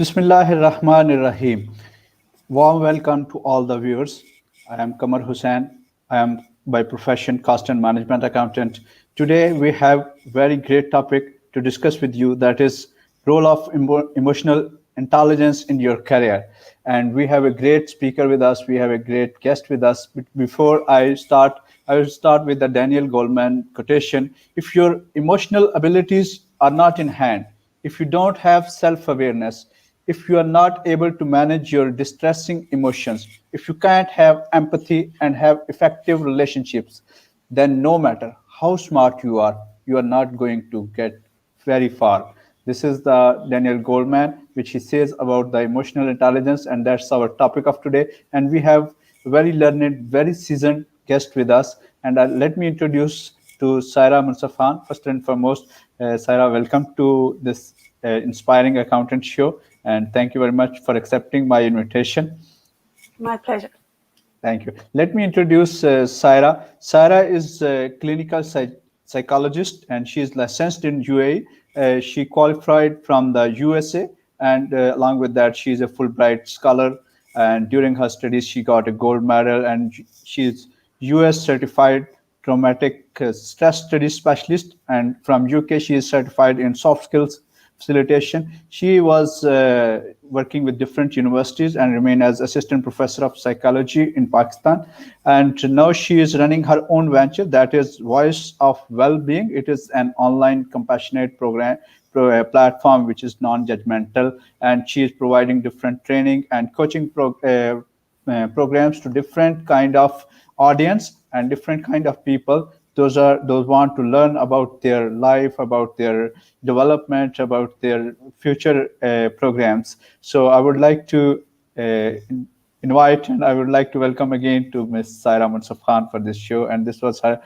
Bismillahir Rahmanir Rahim. Warm welcome to all the viewers. I am Kamar Hussain. I am by profession cost and management accountant. Today we have very great topic to discuss with you, that is role of emotional intelligence in your career. And we have a great speaker with us. We have a great guest with us. But before I will start with the Daniel Goleman quotation. If your emotional abilities are not in hand, if you don't have self-awareness, if you are not able to manage your distressing emotions, if you can't have empathy and have effective relationships, then no matter how smart you are not going to get very far. This is the Daniel Goleman, which he says about the emotional intelligence, and that's our topic of today. And we have a very learned, very seasoned guest with us. And let me introduce to Saira Munsafan. First and foremost, Saira, welcome to this inspiring accountant show, and thank you very much for accepting my invitation. My pleasure. Thank you. Let me introduce Saira. Saira is a clinical psychologist, and she is licensed in UAE. She qualified from the USA, and along with that, she is a Fulbright scholar. And during her studies, she got a gold medal, and she is US certified traumatic stress studies specialist. And from UK, she is certified in soft skills facilitation. She was working with different universities and remained as assistant professor of psychology in Pakistan. And now she is running her own venture, that is Voice of Wellbeing. It is an online compassionate platform which is non-judgmental, and she is providing different training and coaching programs to different kind of audience and different kind of people. Those want to learn about their life, about their development, about their future programs. So I would like to invite, and I would like to welcome again to Ms. Saira Munsafan for this show. And this was her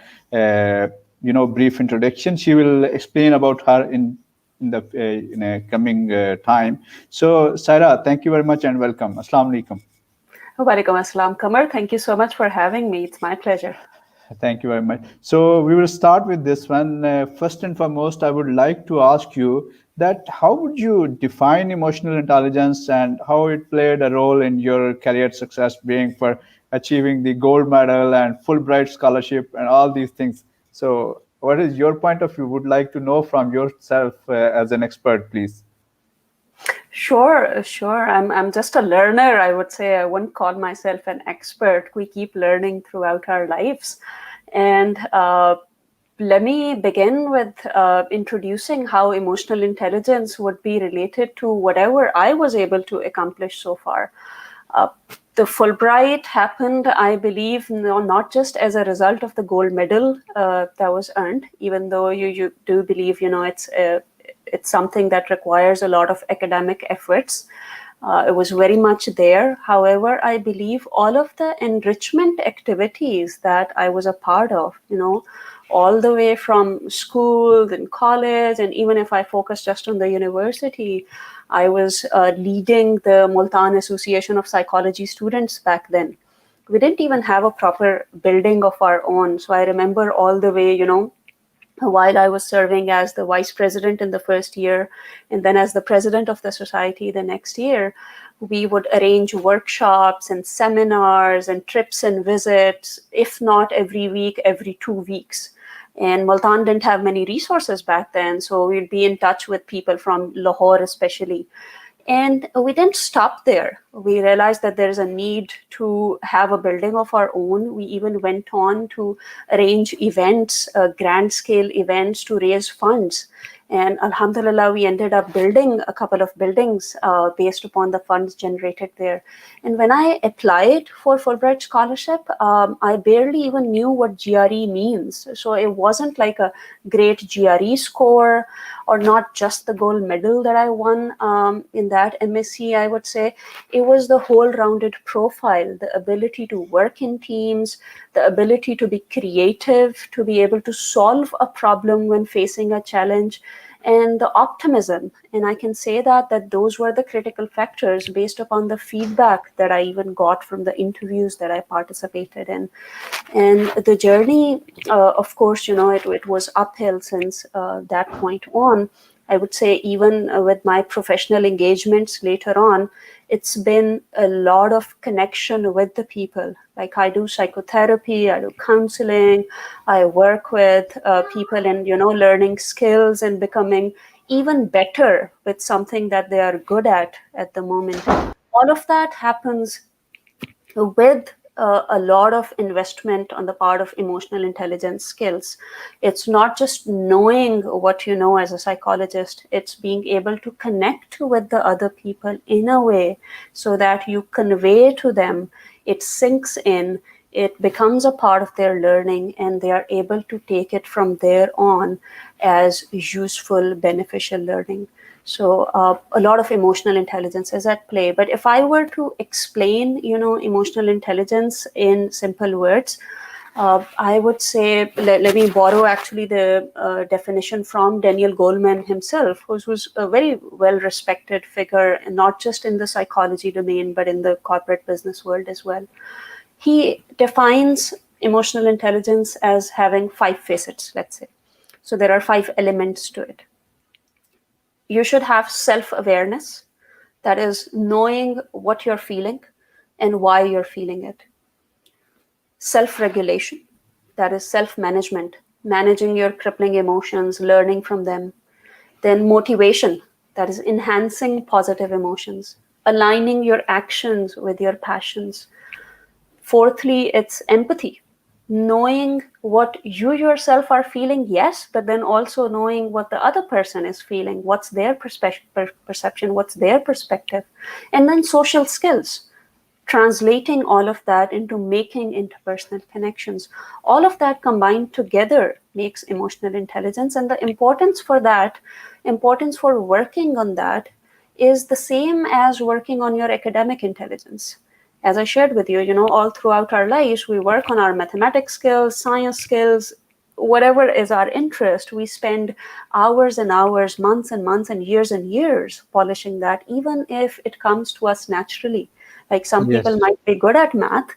brief introduction. She will explain about her in a coming time. So Saira, thank you very much and welcome. Assalamu alaikum. Walaikum assalam, Kamar. Thank you so much for having me. It's my pleasure. Thank you very much. So we will start with this one. First and foremost, I would like to ask you that how would you define emotional intelligence and how it played a role in your career success, being for achieving the gold medal and Fulbright scholarship and all these things. So what is your point of view? Would like to know from yourself as an expert, please. Sure. I'm just a learner. I would say I wouldn't call myself an expert. We keep learning throughout our lives. And let me begin with introducing how emotional intelligence would be related to whatever I was able to accomplish so far. The Fulbright happened, I believe, not just as a result of the gold medal that was earned, even though you do believe, it's something that requires a lot of academic efforts. It was very much there. However, I believe all of the enrichment activities that I was a part of, all the way from school and college, and even if I focus just on the university, I was leading the Multan Association of Psychology Students back then. We didn't even have a proper building of our own. So I remember all the way, while I was serving as the vice president in the first year, and then as the president of the society the next year, we would arrange workshops and seminars and trips and visits, if not every week, every 2 weeks. And Multan didn't have many resources back then, so we'd be in touch with people from Lahore especially. And we didn't stop there. We realized that there's a need to have a building of our own. We even went on to arrange events, grand scale events to raise funds. And alhamdulillah, we ended up building a couple of buildings based upon the funds generated there. And when I applied for Fulbright scholarship, I barely even knew what GRE means. So it wasn't like a great GRE score or not just the gold medal that I won in that MSc, I would say. It was the whole rounded profile, the ability to work in teams, the ability to be creative, to be able to solve a problem when facing a challenge, and the optimism. And I can say that those were the critical factors based upon the feedback that I even got from the interviews that I participated in. And the journey, of course, it was uphill since that point on. I would say even with my professional engagements later on, it's been a lot of connection with the people. Like I do psychotherapy, I do counseling, I work with people in, learning skills and becoming even better with something that they are good at the moment. All of that happens with a lot of investment on the part of emotional intelligence skills. It's not just knowing what you know as a psychologist, it's being able to connect with the other people in a way so that you convey to them, it sinks in, it becomes a part of their learning, and they are able to take it from there on as useful, beneficial learning. So a lot of emotional intelligence is at play. But if I were to explain, emotional intelligence in simple words, I would say, let me borrow actually the definition from Daniel Goleman himself, who's a very well-respected figure, not just in the psychology domain, but in the corporate business world as well. He defines emotional intelligence as having 5 facets, let's say. So there are 5 elements to it. You should have self-awareness, that is knowing what you're feeling and why you're feeling it. Self-regulation, that is self-management, managing your crippling emotions, learning from them. Then motivation, that is enhancing positive emotions, aligning your actions with your passions. Fourthly, it's empathy, knowing what you yourself are feeling, yes, but then also knowing what the other person is feeling, what's their perception, what's their perspective. And then social skills, translating all of that into making interpersonal connections. All of that combined together makes emotional intelligence. And the importance for working on that is the same as working on your academic intelligence. As I shared with you, all throughout our lives, we work on our mathematics skills, science skills, whatever is our interest. We spend hours and hours, months and years polishing that, even if it comes to us naturally. Like some Yes. people might be good at math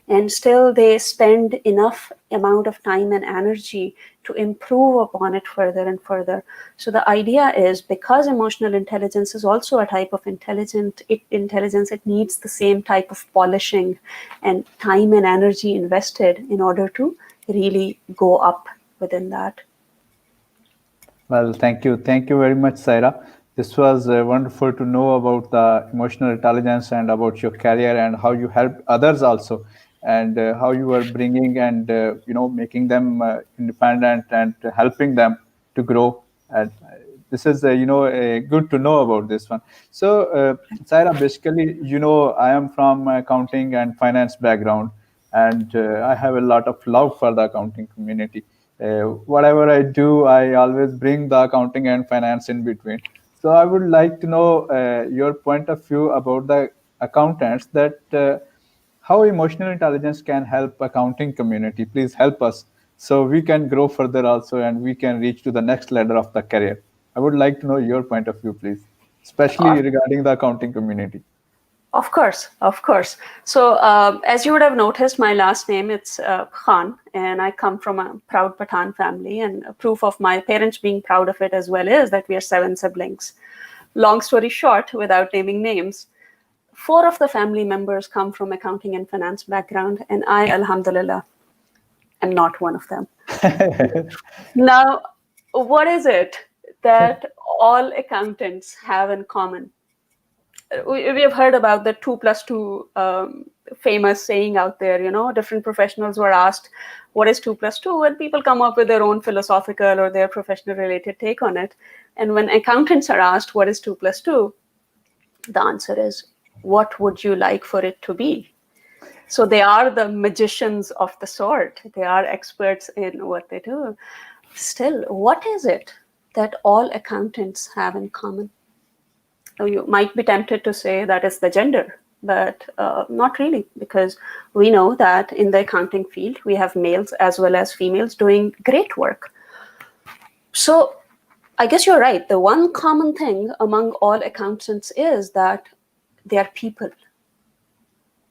and still they spend enough amount of time and energy to improve upon it further and further. So the idea is, because emotional intelligence is also a type of intelligence, it needs the same type of polishing and time and energy invested in order to really go up within that. Well, thank you. Thank you very much, Saira. This was wonderful to know about the emotional intelligence and about your career and how you help others also, and how you are bringing and making them independent and helping them to grow. And this is good to know about this one. So, Saira, basically, I am from accounting and finance background, and I have a lot of love for the accounting community. Whatever I do, I always bring the accounting and finance in between. So I would like to know your point of view about the accountants, that how emotional intelligence can help accounting community. Please help us so we can grow further also and we can reach to the next ladder of the career. I would like to know your point of view, please, especially regarding the accounting community. Of course, of course. So as you would have noticed, my last name, it's Khan, and I come from a proud Pathan family, and proof of my parents being proud of it as well is that we are 7 siblings. Long story short, without naming names, 4 of the family members come from accounting and finance background, and I, alhamdulillah, am not one of them. Now, what is it that all accountants have in common? We have heard about the 2+2 famous saying out there. Different professionals were asked, what is 2+2? And people come up with their own philosophical or their professional related take on it. And when accountants are asked, what is 2+2? The answer is, what would you like for it to be? So they are the magicians of the sort. They are experts in what they do. Still, what is it that all accountants have in common? You might be tempted to say that is the gender, but not really, because we know that in the accounting field, we have males as well as females doing great work. So I guess you're right. The one common thing among all accountants is that they are people.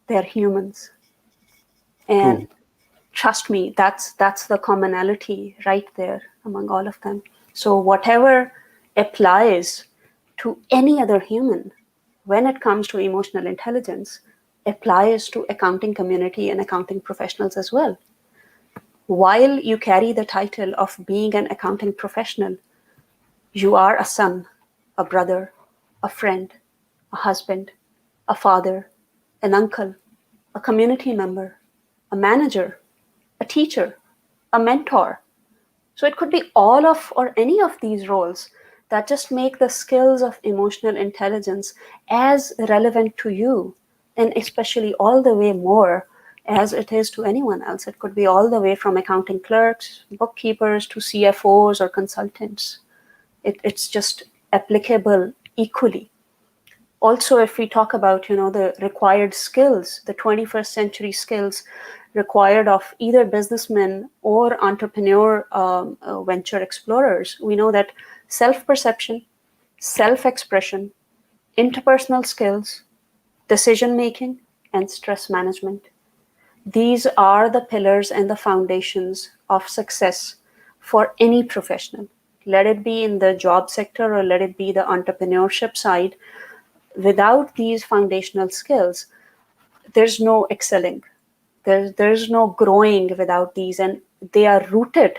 They are humans. And True. trust me, that's the commonality right there among all of them. So whatever applies to any other human when it comes to emotional intelligence applies to accounting community and accounting professionals as well. While you carry the title of being an accounting professional, you are a son, a brother, a friend, a husband, a father, an uncle, a community member, a manager, a teacher, a mentor. So it could be all of or any of these roles that just make the skills of emotional intelligence as relevant to you, and especially all the way more as it is to anyone else. It could be all the way from accounting clerks, bookkeepers, to CFOs or consultants. It's just applicable equally. Also, if we talk about the required skills, the 21st century skills required of either businessmen or entrepreneur venture explorers, we know that self-perception, self-expression, interpersonal skills, decision making, and stress management, these are the pillars and the foundations of success for any professional, let it be in the job sector or let it be the entrepreneurship side. Without these foundational skills, there's no excelling. There's no growing without these, and they are rooted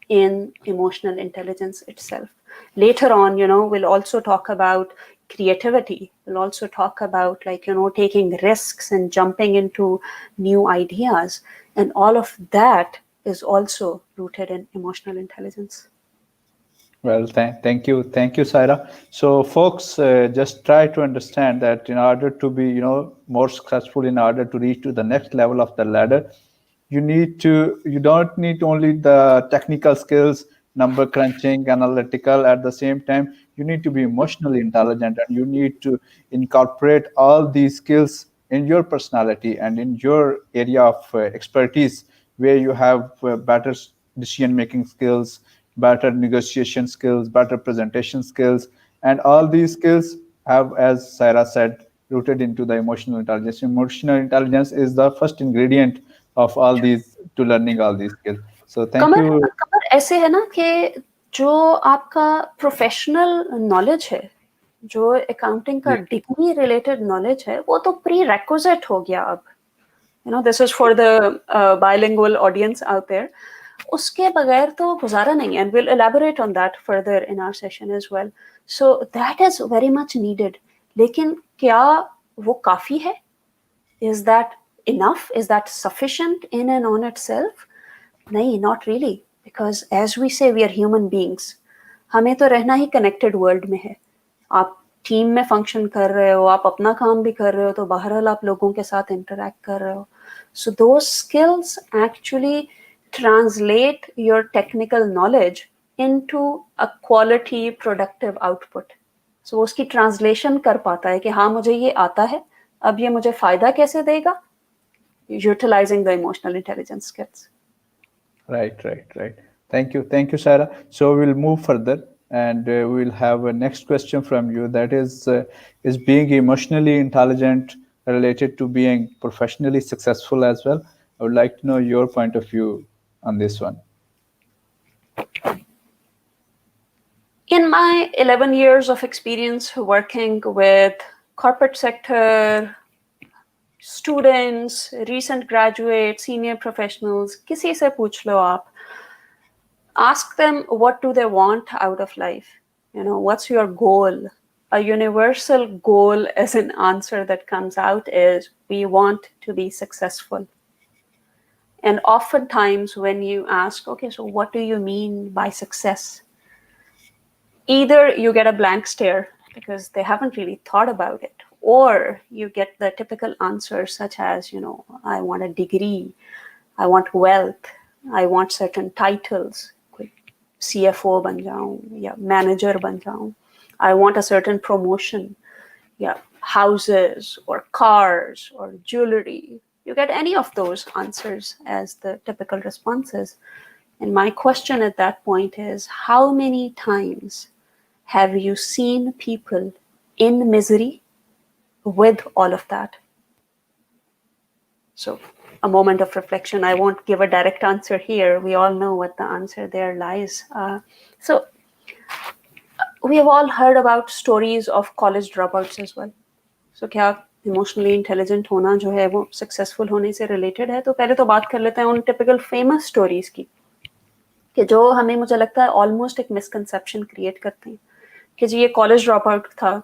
in emotional intelligence itself. Later on, we'll also talk about creativity. We'll also talk about taking risks and jumping into new ideas. And all of that is also rooted in emotional intelligence. Well, thank you, Saira. So, folks, just try to understand that in order to be, more successful, in order to reach to the next level of the ladder, you don't need only the technical skills, number crunching, analytical. At the same time, you need to be emotionally intelligent, and you need to incorporate all these skills in your personality and in your area of expertise, where you have better decision-making skills, better negotiation skills, better presentation skills, and all these skills have, as Saira said, rooted into the emotional intelligence. Emotional intelligence is the first ingredient of all these, to learning all these skills. So thank you. कमर ऐसे है ना कि जो आपका professional knowledge है, जो accounting का degree related knowledge है, वो तो प्री रेक्विजिट हो गया अब. This is for the bilingual audience out there. उसके बगैर तो गुजारा नहीं है, and will elaborate on that further in our session as well. So that is very much needed. लेकिन क्या वो काफी है? Is that enough? Is that sufficient in and on itself? नहीं, not really. Because as we say, we are human beings. हमें तो रहना ही connected world में है. आप टीम में फंक्शन कर रहे हो, आप अपना काम भी कर रहे हो, तो बहरहाल आप लोगों के साथ इंटरेक्ट कर रहे हो. So those skills actually translate your technical knowledge into a quality productive output. So उसकी translation कर पाता है कि हाँ मुझे ये आता है, अब ये मुझे फायदा कैसे देगा? Utilizing the emotional intelligence skills. Right. Thank you, Saira. So we'll move further, and we'll have a next question from you. That is being emotionally intelligent related to being professionally successful as well? I would like to know your point of view on this one. In my 11 years of experience working with corporate sector, students, recent graduates, senior professionals, किसी से पूछ लो आप. Ask them what do they want out of life. What's your goal? A universal goal as an answer that comes out is we want to be successful. And oftentimes when you ask, okay, so what do you mean by success? Either you get a blank stare because they haven't really thought about it, or you get the typical answers such as, I want a degree, I want wealth, I want certain titles, CFO ban jaun, ya manager ban jaun, I want a certain promotion, yeah, houses or cars or jewelry. You get any of those answers as the typical responses. And my question at that point is, how many times have you seen people in misery with all of that? So a moment of reflection. I won't give a direct answer here. We all know what the answer there lies. So we have all heard about stories of college dropouts as well. So क्या emotionally intelligent होना जो है वो successful होने से related है? तो पहले तो बात कर लेते हैं उन टिपिकल फेमस स्टोरीज की, कि जो हमें, मुझे लगता है, ऑलमोस्ट एक मिसकंसेप्शन क्रिएट करते हैं कि जी ये कॉलेज ड्रॉप आउट था,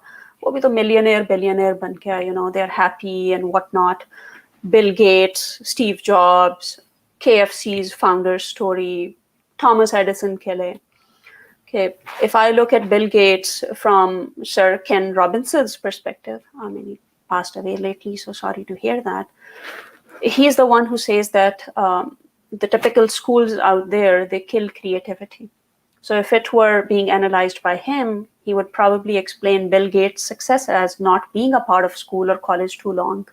वो भी तो मिलियनेयर बिलियनेयर बन के आया, they are happy and what not. Bill Gates, Steve Jobs, KFC's founder story, Thomas Edison के लिए. Okay, if I look at Bill Gates from Sir Ken Robinson's perspective, I mean, he passed away lately, so sorry to hear that. He's the one who says that the typical schools out there, they kill creativity. So if it were being analyzed by him, he would probably explain Bill Gates' success as not being a part of school or college too long,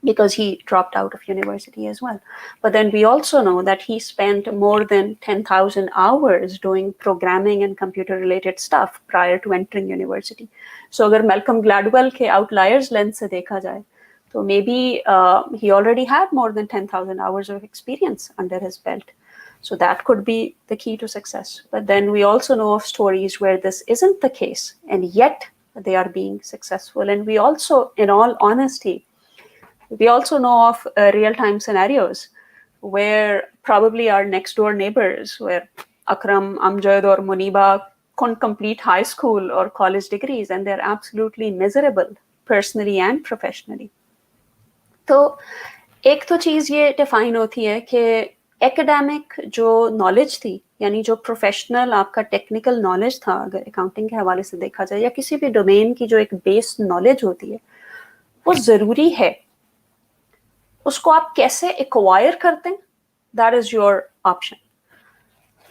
because he dropped out of university as well. But then we also know that he spent more than 10,000 hours doing programming and computer related stuff prior to entering university. So agar Malcolm Gladwell ke outliers lens se dekha jaye, so maybe he already had more than 10,000 hours of experience under his belt. So that could be the key to success. But then we also know of stories where this isn't the case, and yet they are being successful. And we also, in all honesty, we also know of real-time scenarios where probably our next-door neighbors, where Akram, Amjad, or Muniba couldn't complete high school or college degrees, and they're absolutely miserable personally and professionally. तो एक तो चीज़ ये define होती है कि academic जो knowledge थी, यानी जो प्रोफेशनल आपका टेक्निकल नॉलेज था, अगर अकाउंटिंग के हवाले से देखा जाए, या किसी भी डोमेन की जो एक बेस नॉलेज होती है, वो ज़रूरी है. उसको आप कैसे एक्वायर करते हैं, दैट इज योर ऑप्शन.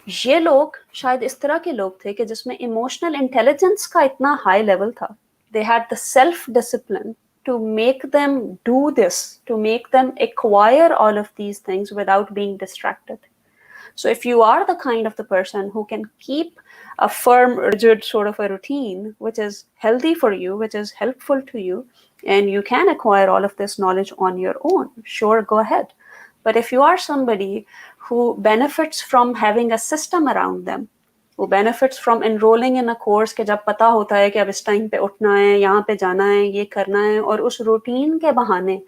ये लोग शायद इस तरह के लोग थे कि जिसमें इमोशनल इंटेलिजेंस का इतना हाई लेवल था, they had the self discipline to make them do this, to make them acquire all of these things without being distracted. So if you are the kind of the person who can keep a firm, rigid sort of a routine, which is healthy for you, which is helpful to you, and you can acquire all of this knowledge on your own, sure, go ahead. But if you are somebody who benefits from having a system around them, who benefits from enrolling in a course के जब पता होता है कि अब इस time पे उठना है, यहाँ पे जाना है, ये करना है, और उस रूटीन के बहाने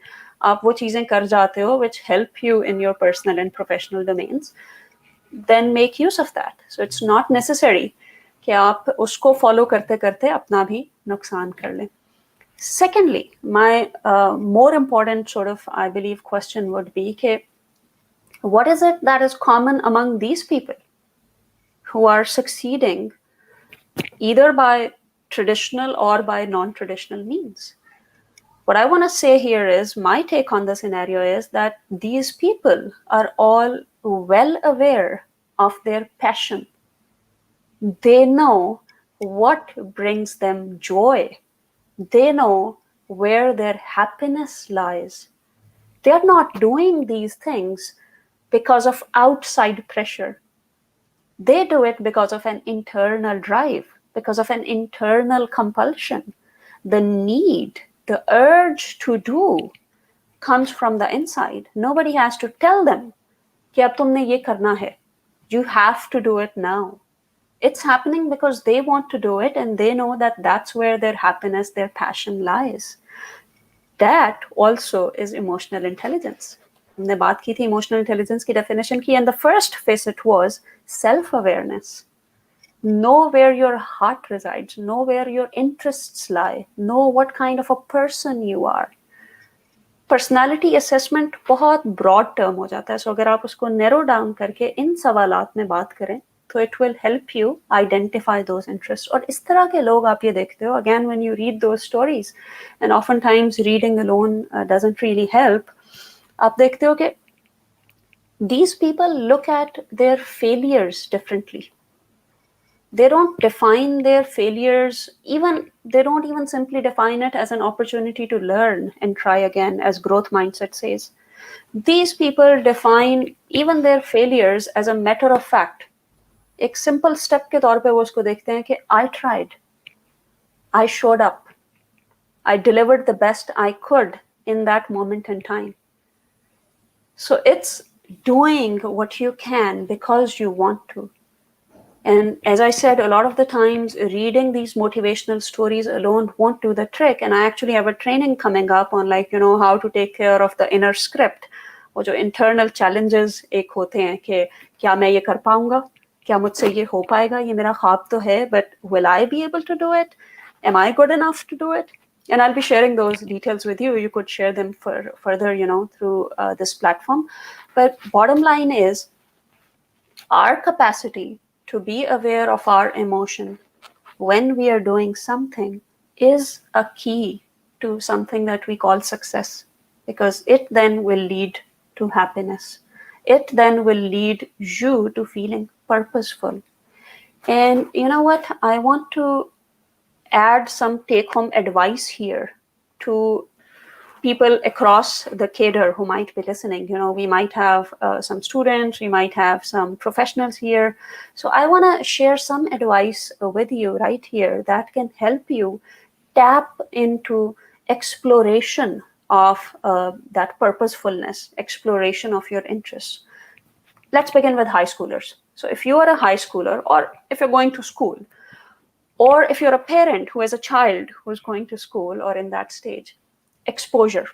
आप वो चीज़ें कर जाते हो which help you in your personal and professional domains, then make use of that. So it's not necessary कि आप उसको follow करते करते अपना भी नुकसान कर लें. Secondly, my more important sort of, I believe, question would be कि what is it that is common among these people who are succeeding either by traditional or by non-traditional means? What I want to say here is, my take on the scenario is that these people are all well aware of their passion. They know what brings them joy. They know where their happiness lies. They're not doing these things because of outside pressure. They do it because of an internal drive, because of an internal compulsion. The need, the urge to do comes from the inside. Nobody has to tell them कि अब तुमने ये करना है. You have to do it now. It's happening because they want to do it, and they know that that's where their happiness, their passion lies. That also is emotional intelligence. हमने बात की थी इमोशनल इंटेलिजेंस की definition की, and the first facet was self awareness. Know where your heart resides, know where your interests lie, know what kind of a person you are. Personality assessment बहुत broad term हो जाता है, सो अगर आप उसको narrow down करके इन सवालात में बात करें तो it will help you identify those interest. और इस तरह के लोग आप ये देखते हो, again when you read those stories, and often times reading alone doesn't really help, आप देखते हो कि these people look at their failures differently. They don't define their failures, they don't even simply define it as an opportunity to learn and try again, as growth mindset says. These people define even their failures as a matter of fact. एक simple step के तौर पे वो उसको देखते हैं कि I tried, I showed up, I delivered the best I could in that moment in time. So it's doing what you can because you want to. And as I said, a lot of the times reading these motivational stories alone won't do the trick. And I actually have a training coming up on, like, how to take care of the inner script. वो जो internal challenges एक होते हैं कि क्या मैं ये कर पाऊंगा, क्या मुझसे ये हो पाएगा, ये मेरा ख्वाब तो है, but will I be able to do it? Am I good enough to do it? And I'll be sharing those details with you. You could share them further, through this platform. But bottom line is, our capacity to be aware of our emotion when we are doing something is a key to something that we call success, because it then will lead to happiness. It then will lead you to feeling purposeful. And you know what? I want to add some take home advice here to people across the cadre who might be listening. We might have some students, we might have some professionals here. So I want to share some advice with you right here that can help you tap into exploration of that purposefulness, exploration of your interests. Let's begin with high schoolers. So if you are a high schooler, or if you're going to school, or if you're a parent who has a child who's going to school or in that stage, exposure.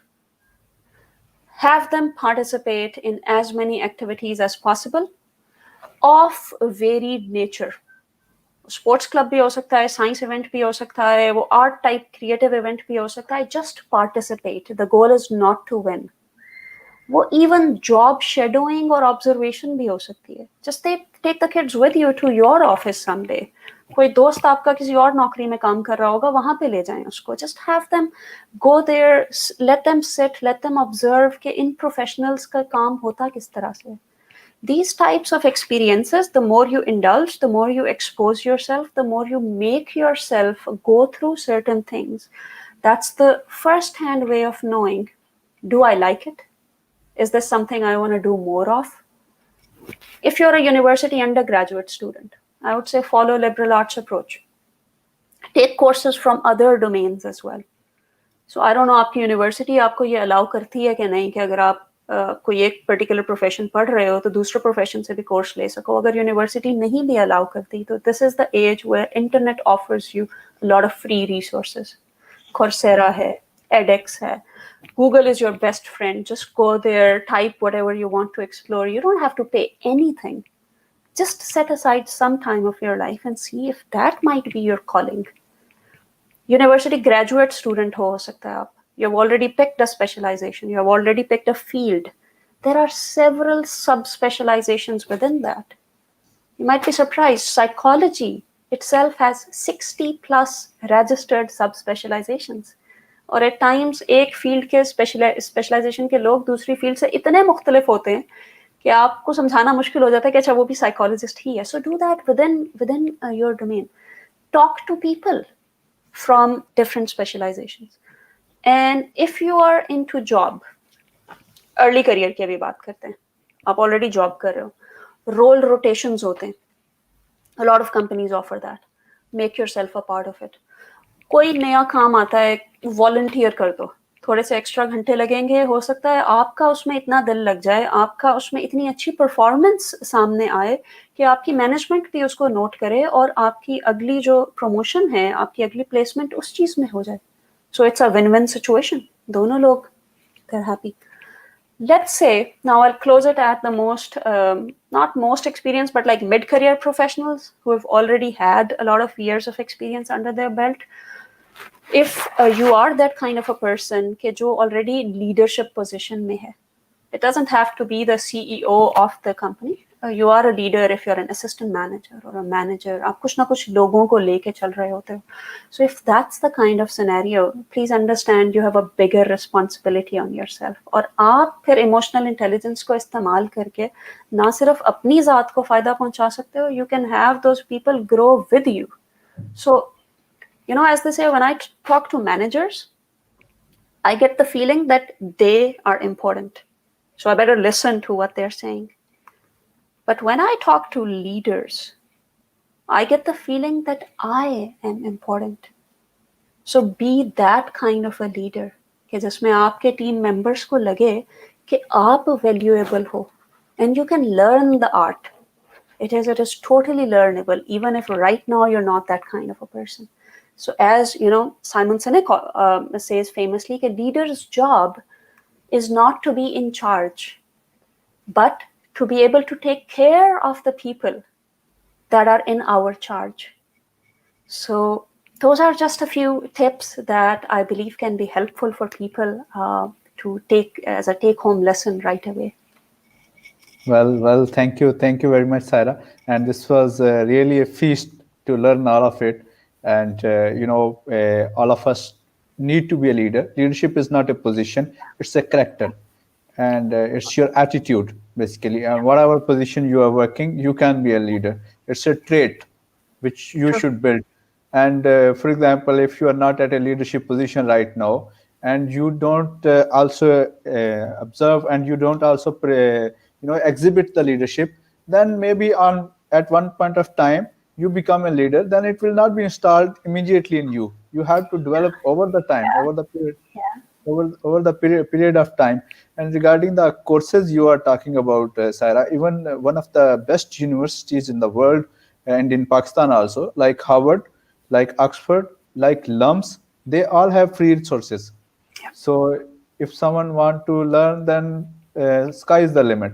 Have them participate in as many activities as possible of varied nature. Sports club भी हो सकता है, science event भी हो सकता है, वो art type creative event भी हो सकता है. Just participate. The goal is not to win. वो even job shadowing or observation भी हो सकती है. Just take the kids with you to your office someday. कोई दोस्त आपका किसी और नौकरी में काम कर रहा होगा, वहां पे ले जाएं उसको. Just have them go there, let them sit, let them observe कि इन professionals का काम होता किस तरह से. These types of experiences, the more you indulge, the more you expose yourself, the more you make yourself go through certain things. That's the first-hand way of knowing, do I like it? Is this something I want to do more of? If you're a university undergraduate student, I would say follow liberal arts approach. Take courses from other domains as well. So I don't know आपकी university आपको ये allow करती है कि नहीं, कि अगर आप कोई एक पर्टिकुलर प्रोफेशन पढ़ रहे हो तो दूसरे प्रोफेशन से भी कोर्स ले सको. अगर यूनिवर्सिटी नहीं भी अलाउ करती तो this is the age where internet offers you lot of free resources. Coursera है, edX है. Google is your best friend. Just go there, type whatever you want to explore. You don't have to pay anything. Just set aside some time of your life and see if that might be your calling. University graduate student हो सकता है आप. You have already picked a specialization. You have already picked a field. There are several sub-specializations within that. You might be surprised. Psychology itself has 60 plus registered sub-specializations. और at times एक field के specialisation के लोग दूसरी field से इतने मुख्तलिफ होते हैं कि आपको समझाना मुश्किल हो जाता है कि अच्छा वो भी साइकोलॉजिस्ट ही है. So do that within your domain. Talk to people from different specializations. And if you are into job, early career की अभी बात करते हैं, आप already job कर रहे हो, role rotations होते हैं. A lot of companies offer that. Make yourself a part of it. कोई नया काम आता है, वॉलंटियर कर दो. थोड़े से एक्स्ट्रा घंटे लगेंगे, हो सकता है आपका उसमें इतना दिल लग जाए, आपका उसमें इतनी अच्छी परफॉर्मेंस सामने आए कि आपकी मैनेजमेंट भी उसको नोट करे और आपकी अगली जो प्रमोशन है, आपकी अगली प्लेसमेंट उस चीज में हो जाए. So it's a win win situation. दोनों लोग they're happy. Let's say, now I'll close it at the most, not most experienced, but like mid-career professionals who have already had a lot of years of experience under their belt. If you are that kind of a person कि जो already leadership position में है, it doesn't have to be the CEO of the company. You are a leader if you're an assistant manager or a manager. आप कुछ ना कुछ लोगों को लेके चल रहे होते हो. So if that's the kind of scenario, please understand you have a bigger responsibility on yourself. और आप फिर emotional intelligence को इस्तेमाल करके ना सिर्फ अपनी ज़ात को फ़ायदा पहुंचा सकते हो, you can have those people grow with you. So, as they say, when I talk to managers, I get the feeling that they are important. So I better listen to what they're saying. But when I talk to leaders, I get the feeling that I am important. So be that kind of a leader कि जिसमें आपके team members को लगे कि आप valuable हो. And you can learn the art. It is totally learnable, even if right now you're not that kind of a person. So as you know, Simon Sinek says famously, a leader's job is not to be in charge, but to be able to take care of the people that are in our charge. So those are just a few tips that I believe can be helpful for people to take as a take-home lesson right away. Well, thank you very much, Saira. And this was really a feast to learn all of it. And all of us need to be a leader. Leadership is not a position; it's a character, and it's your attitude basically. And whatever position you are working, you can be a leader. It's a trait which you True. should build. And for example, if you are not at a leadership position right now, and you don't also observe, and you don't also exhibit the leadership, then maybe on at one point of time you become a leader, then it will not be installed immediately in you. You have to develop over the time, over the period, Yeah. over the period of time. And regarding the courses you are talking about, Saira, even one of the best universities in the world and in Pakistan also, like Harvard, like Oxford, like LUMS, they all have free resources. So if someone want to learn, then sky is the limit.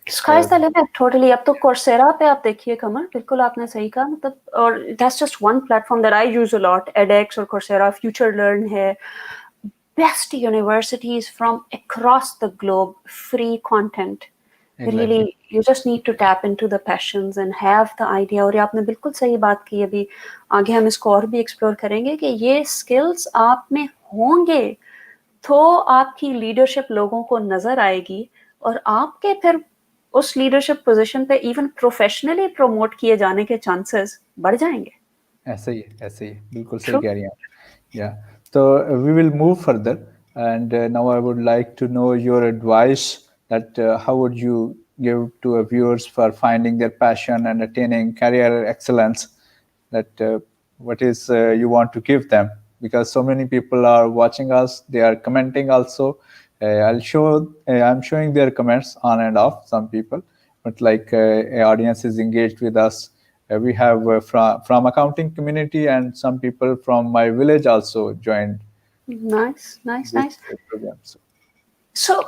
Sky's the limit, totally. अब तो Coursera पे आप देखिए कमर, बिल्कुल आपने सही कहा, मतलब, और that's just one platform that I use a lot. edX और Coursera, FutureLearn है. Best universities from across the globe, free content. Exactly. Really, you just need to tap into the passions and have the idea. और ये आपने बिल्कुल सही बात की, अभी आगे हम इसको और भी एक्सप्लोर करेंगे कि ये स्किल्स आप में होंगे तो आपकी लीडरशिप लोगों को नजर आएगी और आपके फिर उस लीडरशिप पोजीशन पे इवन प्रोफेशनली प्रमोट किए जाने के चांसेस बढ़ जाएंगे. ऐसे ही बिल्कुल सही कह रही हैं आप. Yeah. So we will move further, and now I would like to know your advice that how would you give to viewers for finding their passion and attaining career excellence, that what is you want to give them, because so many people are watching us, they are commenting also. I'm showing their comments on and off, some people, but like audience is engaged with us. We have from accounting community, and some people from my village also joined Nice. this program. So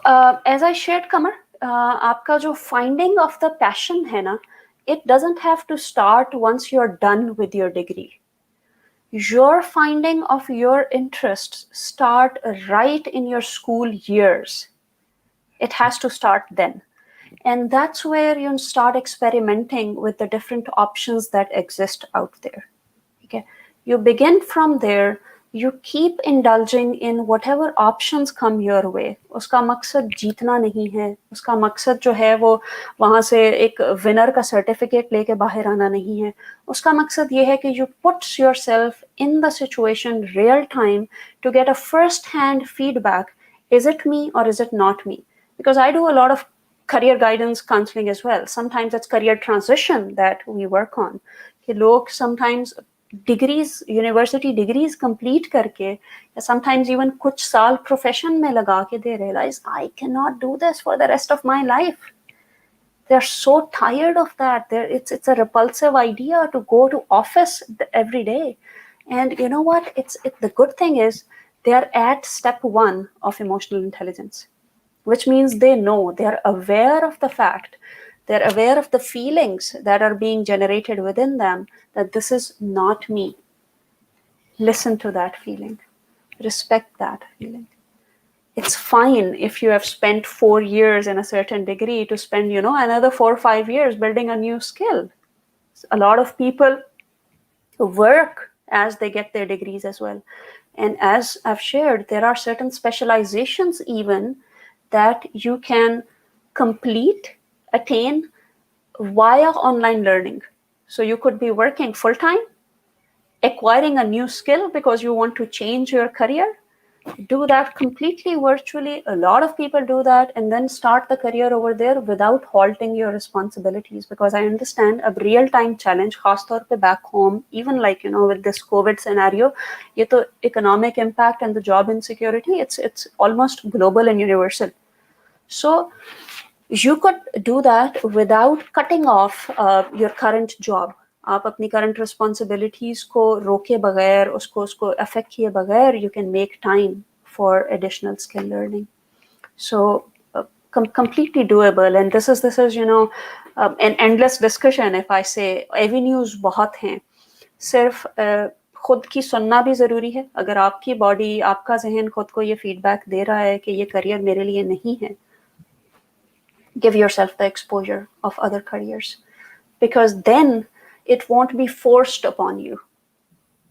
as I shared, Kamar, आपका जो finding of the passion है ना, it doesn't have to start once you're done with your degree. Your finding of your interests start right in your school years. It has to start then. And that's where you start experimenting with the different options that exist out there. Okay. You begin from there. You keep indulging in whatever options come your way. उसका मकसद जीतना नहीं है. उसका मकसद जो है वो वहाँ से एक winner का certificate लेके बाहर आना नहीं है. उसका मकसद ये है कि you put yourself in the situation real time to get a first-hand feedback. Is it me or is it not me? Because I do a lot of career guidance counseling as well. Sometimes it's career transition that we work on. कि लोग sometimes degrees, university degrees complete करके, या sometimes even कुछ साल profession में लगा के they realize I cannot do this for the rest of my life. They're so tired of that. It's a repulsive idea to go to office every day. And you know what? The good thing is they're at step 1 of emotional intelligence, which means they know, they're aware of the fact, they're aware of the feelings that are being generated within them, that this is not me. Listen to that feeling. Respect that feeling. It's fine if you have spent 4 years in a certain degree to spend, another 4 or 5 years building a new skill. A lot of people work as they get their degrees as well. And as I've shared, there are certain specializations even that you can complete, attain via online learning. So you could be working full-time, acquiring a new skill because you want to change your career. Do that completely virtually. A lot of people do that and then start the career over there without halting your responsibilities, because I understand a real-time challenge, खास तौर पे back home, even like, with this COVID scenario, ये तो economic impact and the job insecurity, it's almost global and universal. So You could do that without cutting off your current job. आप अपनी current responsibilities को रोके बगैर, उसको affect किए बगैर, you can make time for additional skill learning. So completely doable, and this is you know an endless discussion. If I say avenues बहुत हैं, सिर्फ खुद की सुनना भी ज़रूरी है. अगर आपकी बॉडी, आपका जहन खुद को ये फीडबैक दे रहा है कि ये करियर मेरे लिए नहीं है, give yourself the exposure of other careers, because then it won't be forced upon you.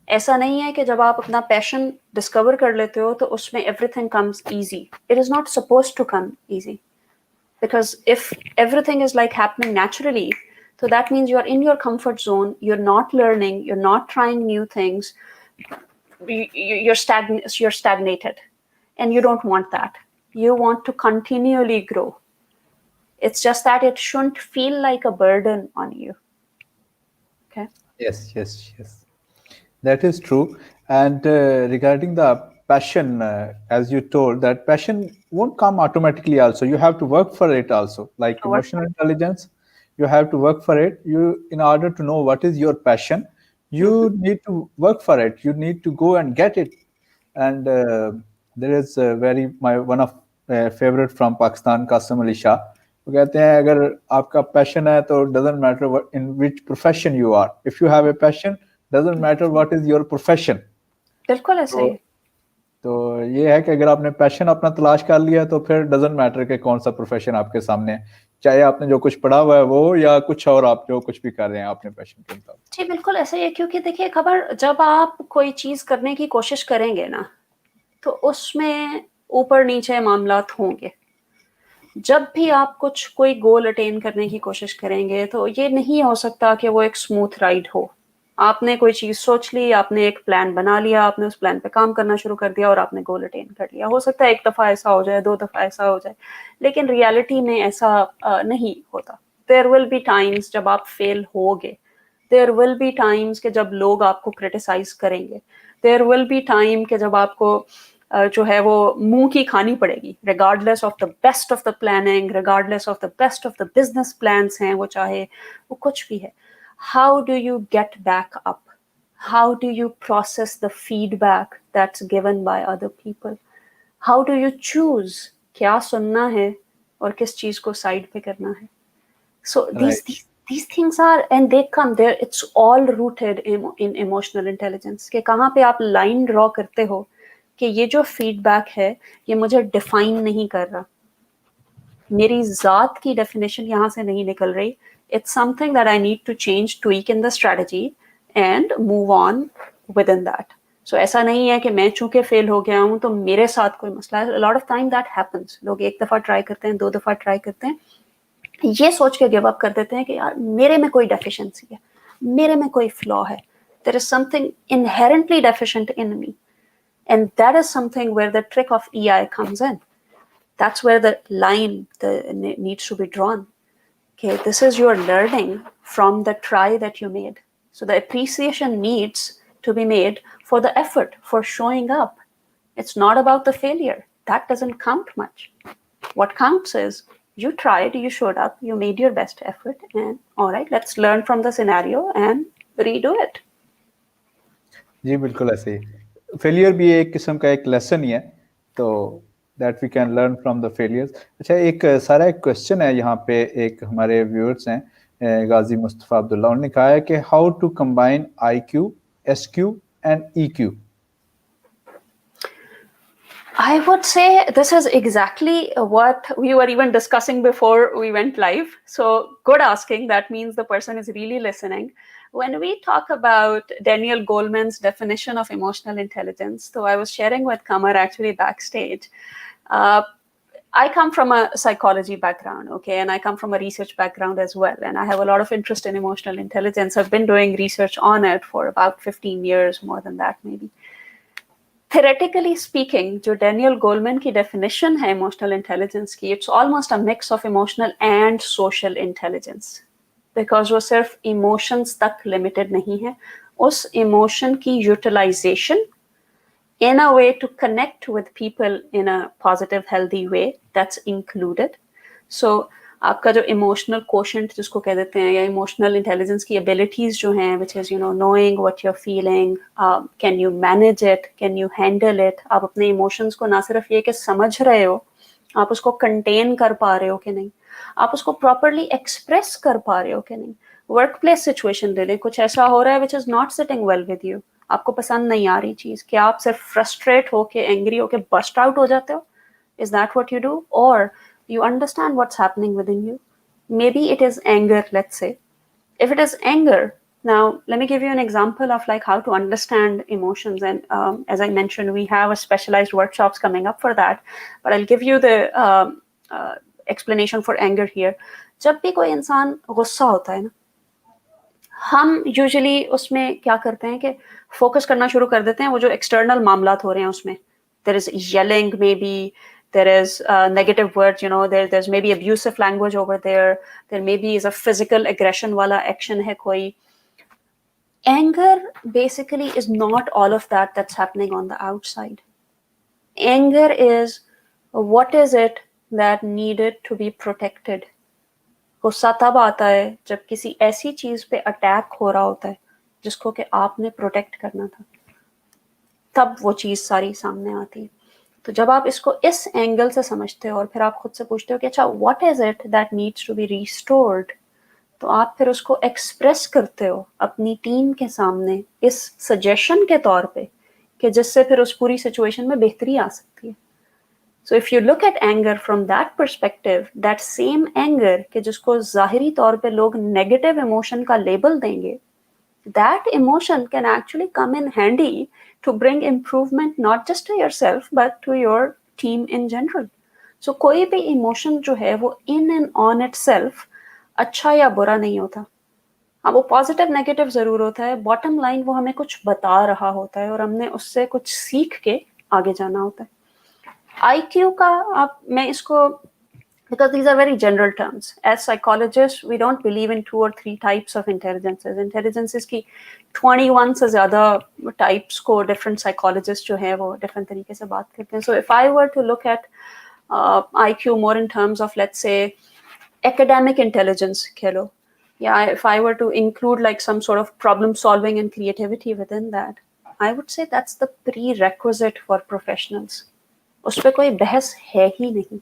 ऐसा नहीं है कि जब आप अपना पैशन डिस्कवर कर लेते हो तो उसमें everything comes easy. It is not supposed to come easy, because if everything is like happening naturally, so that means you're in your comfort zone, you're not learning, you're not trying new things, you're stagnated, and you don't want that. You want to continually grow. It's just that it shouldn't feel like a burden on you. Okay. Yes. That is true. And regarding the passion, as you told, that passion won't come automatically also. You have to work for it also. Like emotional intelligence, you have to work for it. In order to know what is your passion, you need to work for it. You need to go and get it. And there is one of favorite from Pakistan, Qasim Ali Shah. वो कहते हैं अगर आपका passion है तो doesn't matter in which profession you are. If you have a passion, doesn't matter what is your profession. बिल्कुल ऐसे ही. तो ये है कि अगर आपने पैशन अपना तलाश कर लिया तो फिर doesn't matter कि कौन सा प्रोफेशन आपके सामने है, चाहे आपने जो कुछ पढ़ा हुआ है वो या कुछ और, आप जो कुछ भी कर रहे हैं अपने पैशन के मुताबिक. जी बिल्कुल ऐसे ही है, क्योंकि देखिए खबर, जब आप कोई चीज करने की कोशिश करेंगे ना, तो उसमें ऊपर नीचे मामलात होंगे. जब भी आप कोई गोल अटेन करने की कोशिश करेंगे तो ये नहीं हो सकता कि वो एक स्मूथ राइड हो. आपने कोई चीज सोच ली, आपने एक प्लान बना लिया, आपने उस प्लान पे काम करना शुरू कर दिया और आपने गोल अटेन कर लिया. हो सकता है एक दफा ऐसा हो जाए, 2 दफा ऐसा हो जाए, लेकिन रियलिटी में ऐसा नहीं होता. देयर विल बी टाइम्स जब आप फेल होगे. देयर विल बी टाइम्स के जब लोग आपको क्रिटिसाइज करेंगे. देयर विल बी टाइम के जब आपको जो है वो मुंह की खानी पड़ेगी, regardless of the best of the planning, regardless of the best of the business plans हैं, वो चाहे वो कुछ भी है. How do you get back up? How do you process the feedback that's given by other people? How do you choose क्या सुनना है और किस चीज को साइड पे करना है? So these things are, and they come there, it's all rooted in emotional intelligence. कि कहाँ पे आप लाइन ड्रॉ करते हो कि ये जो फीडबैक है ये मुझे डिफाइन नहीं कर रहा, मेरी जात की डेफिनेशन यहाँ से नहीं निकल रही. It's something that I need to change, tweak in the strategy and move on with in that. So ऐसा नहीं है कि मैं चूंकि फेल हो गया हूँ तो मेरे साथ कोई मसला है. Lot of time that happens. लोग एक दफा ट्राई करते हैं, 2 दफा ट्राई करते हैं, ये सोच के गिव अप कर देते हैं कि यार मेरे में कोई डेफिशिएंसी है, मेरे में कोई फ्लॉ है, there is something inherently deficient in me. And that is something where the trick of EI comes in. That's where the line needs to be drawn. Okay, this is your learning from the try that you made. So the appreciation needs to be made for the effort, for showing up. It's not about the failure. That doesn't count much. What counts is you tried, you showed up, you made your best effort, and all right, let's learn from the scenario and redo it. जी बिल्कुल ऐसे ही. Failure भी एक किस्म का एक lesson ही है, तो that we can learn from the failures. अच्छा, एक सारा एक क्वेश्चन है यहाँ पे, एक हमारे व्यूअर्स हैं, गाजी मुस्तफा अब्दुल्ला, उन्होंने कहा है कि how to combine IQ, SQ and EQ. I would say this is exactly what we were even discussing before we went live. So good asking. That means the person is really listening. When we talk about Daniel Goleman's definition of emotional intelligence, so I was sharing with Kamar actually backstage. I come from a psychology background, okay, and I come from a research background as well. And I have a lot of interest in emotional intelligence. I've been doing research on it for about 15 years, more than that maybe. Theoretically speaking, जो Daniel Goleman की definition है emotional intelligence की, it's almost a mix of emotional and social intelligence, because वो सिर्फ emotions तक limited नहीं है. उस emotion की utilization in a way to connect with people in a positive, healthy way, that's included. So आपका जो इमोशनल कोशेंट जिसको कह देते हैं, या इमोशनल इंटेलिजेंस की एबिलिटीज जो हैं, which is knowing what you are feeling, can you manage it, can you handle it, आप अपने इमोशंस को ना सिर्फ ये कि समझ रहे हो, आप उसको कंटेन कर पा रहे हो कि नहीं, आप उसको प्रॉपरली एक्सप्रेस कर पा रहे हो कि नहीं। वर्क प्लेस सिचुएशन ले लें, कुछ ऐसा हो रहा है which is not sitting well with you, आपको पसंद नहीं आ रही चीज, क्या आप सिर्फ फ्रस्ट्रेट होके, एंग्री होके बस्ट आउट हो जाते हो? Is that what you do? Or you understand what's happening within you? Maybe it is anger, let's say. If it is anger, now let me give you an example of like how to understand emotions. And as I mentioned, we have a specialized workshops coming up for that. But I'll give you the explanation for anger here. जब भी कोई इंसान गुस्सा होता है ना, हम usually उसमें क्या करते हैं कि फोकस करना शुरू कर देते हैं वो जो एक्सटर्नल मामलात हो रहे हैं उसमें. There is yelling, maybe there is negative words, there's maybe abusive language over there maybe is a physical aggression wala action hai koi. Anger basically is not all of that that's happening on the outside. Anger is what is it that needed to be protected. गुस्सा तब आता है जब किसी ऐसी चीज पे attack हो रहा होता है जिसको कि आपने प्रोटेक्ट करना था, तब वो चीज सारी सामने आती है. तो जब आप इसको इस एंगल से समझते हो और फिर आप खुद से पूछते हो कि अच्छा what is it that needs to be restored, तो आप फिर उसको एक्सप्रेस करते हो अपनी टीम के सामने इस सजेशन के तौर पे कि जिससे फिर उस पूरी सिचुएशन में बेहतरी आ सकती है. So if you look at anger from that perspective, that same anger कि जिसको जाहिरी तौर पे लोग नेगेटिव इमोशन का लेबल देंगे, that emotion can actually come in handy to bring improvement not just to yourself but to your team in general. So कोई भी emotion जो है वो in and on itself अच्छा या बुरा नहीं होता. हाँ, वो पॉजिटिव नेगेटिव जरूर होता है. बॉटम लाइन वो हमें कुछ बता रहा होता है और हमने उससे कुछ सीख के आगे जाना होता है. IQ का मैं इसको, because these are very general terms. As psychologists, we don't believe in 2 or 3 types of intelligences. Intelligences की 21 से ज़्यादा types को different psychologists जो हैं वो different तरीके से बात करते हैं. So if I were to look at IQ more in terms of, let's say, academic intelligence, कह लो, yeah, if I were to include like some sort of problem solving and creativity within that, I would say that's the prerequisite for professionals. उस पर कोई बहस है ही नहीं.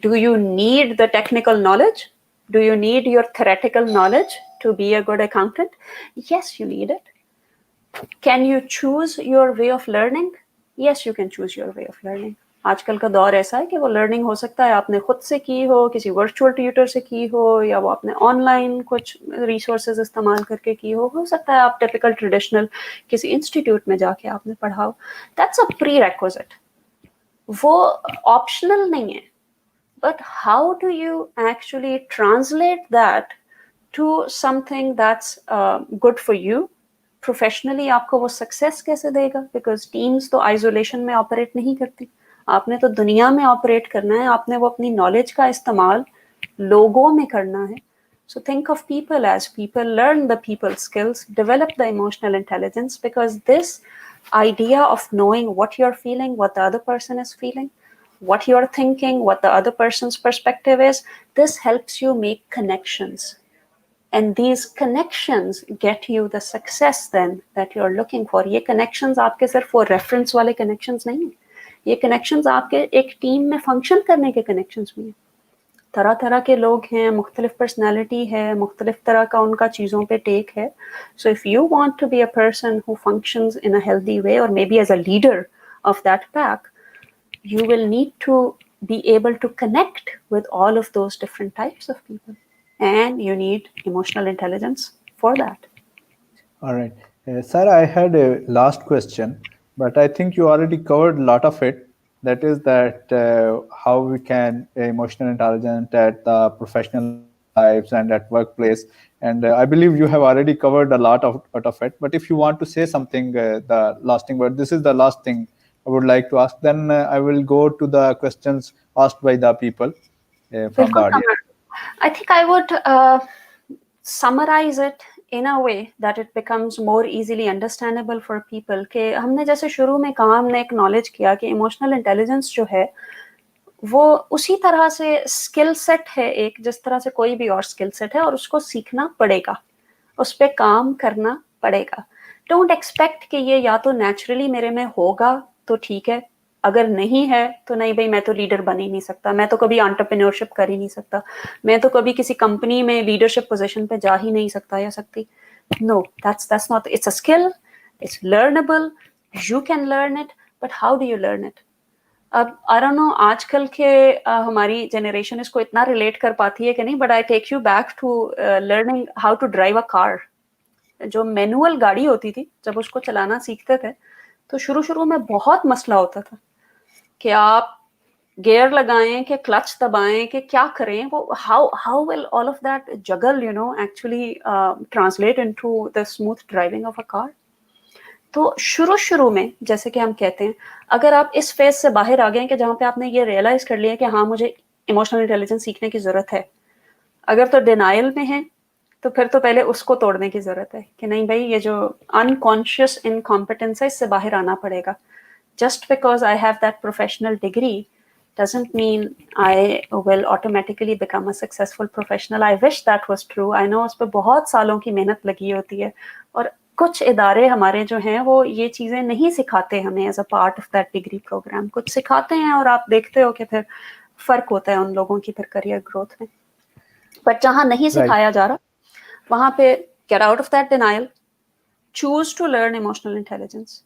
Do you need the technical knowledge? Do you need your theoretical knowledge to be a good accountant? Yes, you need it. Can you choose your way of learning? Yes, you can choose your way of learning. आजकल का दौर ऐसा है कि वो learning हो सकता है आपने खुद से की हो, किसी वर्चुअल ट्यूटर से की हो, या वो आपने ऑनलाइन कुछ रिसोर्सेज इस्तेमाल करके की हो सकता है आप टिपिकल ट्रेडिशनल किसी इंस्टीट्यूट में जाके आपने पढ़ा हो. That's a pre requisite. वो ऑप्शनल नहीं है. But how do you actually translate that to something that's good for you professionally? आपको वो success कैसे देगा? Because teams तो isolation में operate नहीं करती. आपने तो दुनिया में operate करना है. आपने वो अपनी knowledge का इस्तेमाल लोगों में करना है. So think of people as people, learn the people skills, develop the emotional intelligence, because this idea of knowing what you're feeling, what the other person is feeling, what you're thinking, what the other person's perspective is, this helps you make connections. And these connections get you the success then that you're looking for. ये connections आपके सिर्फ वो reference वाले connections नहीं हैं. ये connections आपके एक team में function करने के connections भी हैं. तरह तरह के लोग हैं, मुख्तलिफ personality है, मुख्तलिफ तरह का उनका चीज़ों पे take है. So if you want to be a person who functions in a healthy way, or maybe as a leader of that pack, you will need to be able to connect with all of those different types of people. And you need emotional intelligence for that. All right. Sarah, I had a last question, but I think you already covered a lot of it. That is that how we can emotional intelligence at the professional lives and at workplace. And I believe you have already covered a lot of it. But if you want to say something, the lasting word, this is the last thing I would like to ask. Then I will go to the questions asked by the people from the audience. I think I would summarize it in a way that it becomes more easily understandable for people. कि हमने जैसे शुरू में कहा, हमने acknowledge किया कि emotional intelligence जो है वो उसी तरह से स्किल सेट है एक, जिस तरह से कोई भी और स्किल सेट है, और उसको सीखना पड़ेगा, उस पर काम करना पड़ेगा। डोंट एक्सपेक्ट कि ये या तो नेचुरली मेरे में होगा तो ठीक है, अगर नहीं है तो नहीं भाई, मैं तो लीडर बन ही नहीं सकता, मैं तो कभी एंटरप्रेन्योरशिप कर ही नहीं सकता, मैं तो कभी किसी कंपनी में लीडरशिप पोजीशन पे जा ही नहीं सकता या सकती। No, that's not, it's a skill, it's learnable, you can learn it, but how do you learn it? अब आई डोंट नो आजकल के हमारी जनरेशन इसको इतना रिलेट कर पाती है कि नहीं, but I take you back to learning how to drive a car. जो मैनुअल गाड़ी होती थी, जब उसको चलाना सीखते थे तो शुरू शुरू में बहुत मसला होता था कि आप गियर लगाएं कि क्लच दबाएं कि क्या करें, वो how will all of that juggle actually translate into the smooth driving of a car. तो शुरू शुरू में, जैसे कि हम कहते हैं, अगर आप इस फेज से बाहर आ गए कि जहाँ पे आपने ये रियलाइज कर लिया कि हाँ मुझे इमोशनल इंटेलिजेंस सीखने की जरूरत है, अगर तो डिनाइल में है तो फिर तो पहले उसको तोड़ने की जरूरत है कि नहीं भाई, ये जो अनकॉन्शियस इनकॉम्पिटेंस है, इससे बाहर आना पड़ेगा। Just because I have that professional degree doesn't mean I will automatically become a successful professional. I wish that was true. I know उस पर बहुत सालों की मेहनत लगी होती है, और कुछ इदारे हमारे जो हैं वो ये चीज़ें नहीं सिखाते हमें as a part of that degree program. कुछ सिखाते हैं और आप देखते हो कि फिर फ़र्क होता है उन लोगों की फिर करियर ग्रोथ में। बट जहाँ नहीं Right. सिखाया जा रहा, वहाँ पे get out of that denial, choose to learn emotional intelligence.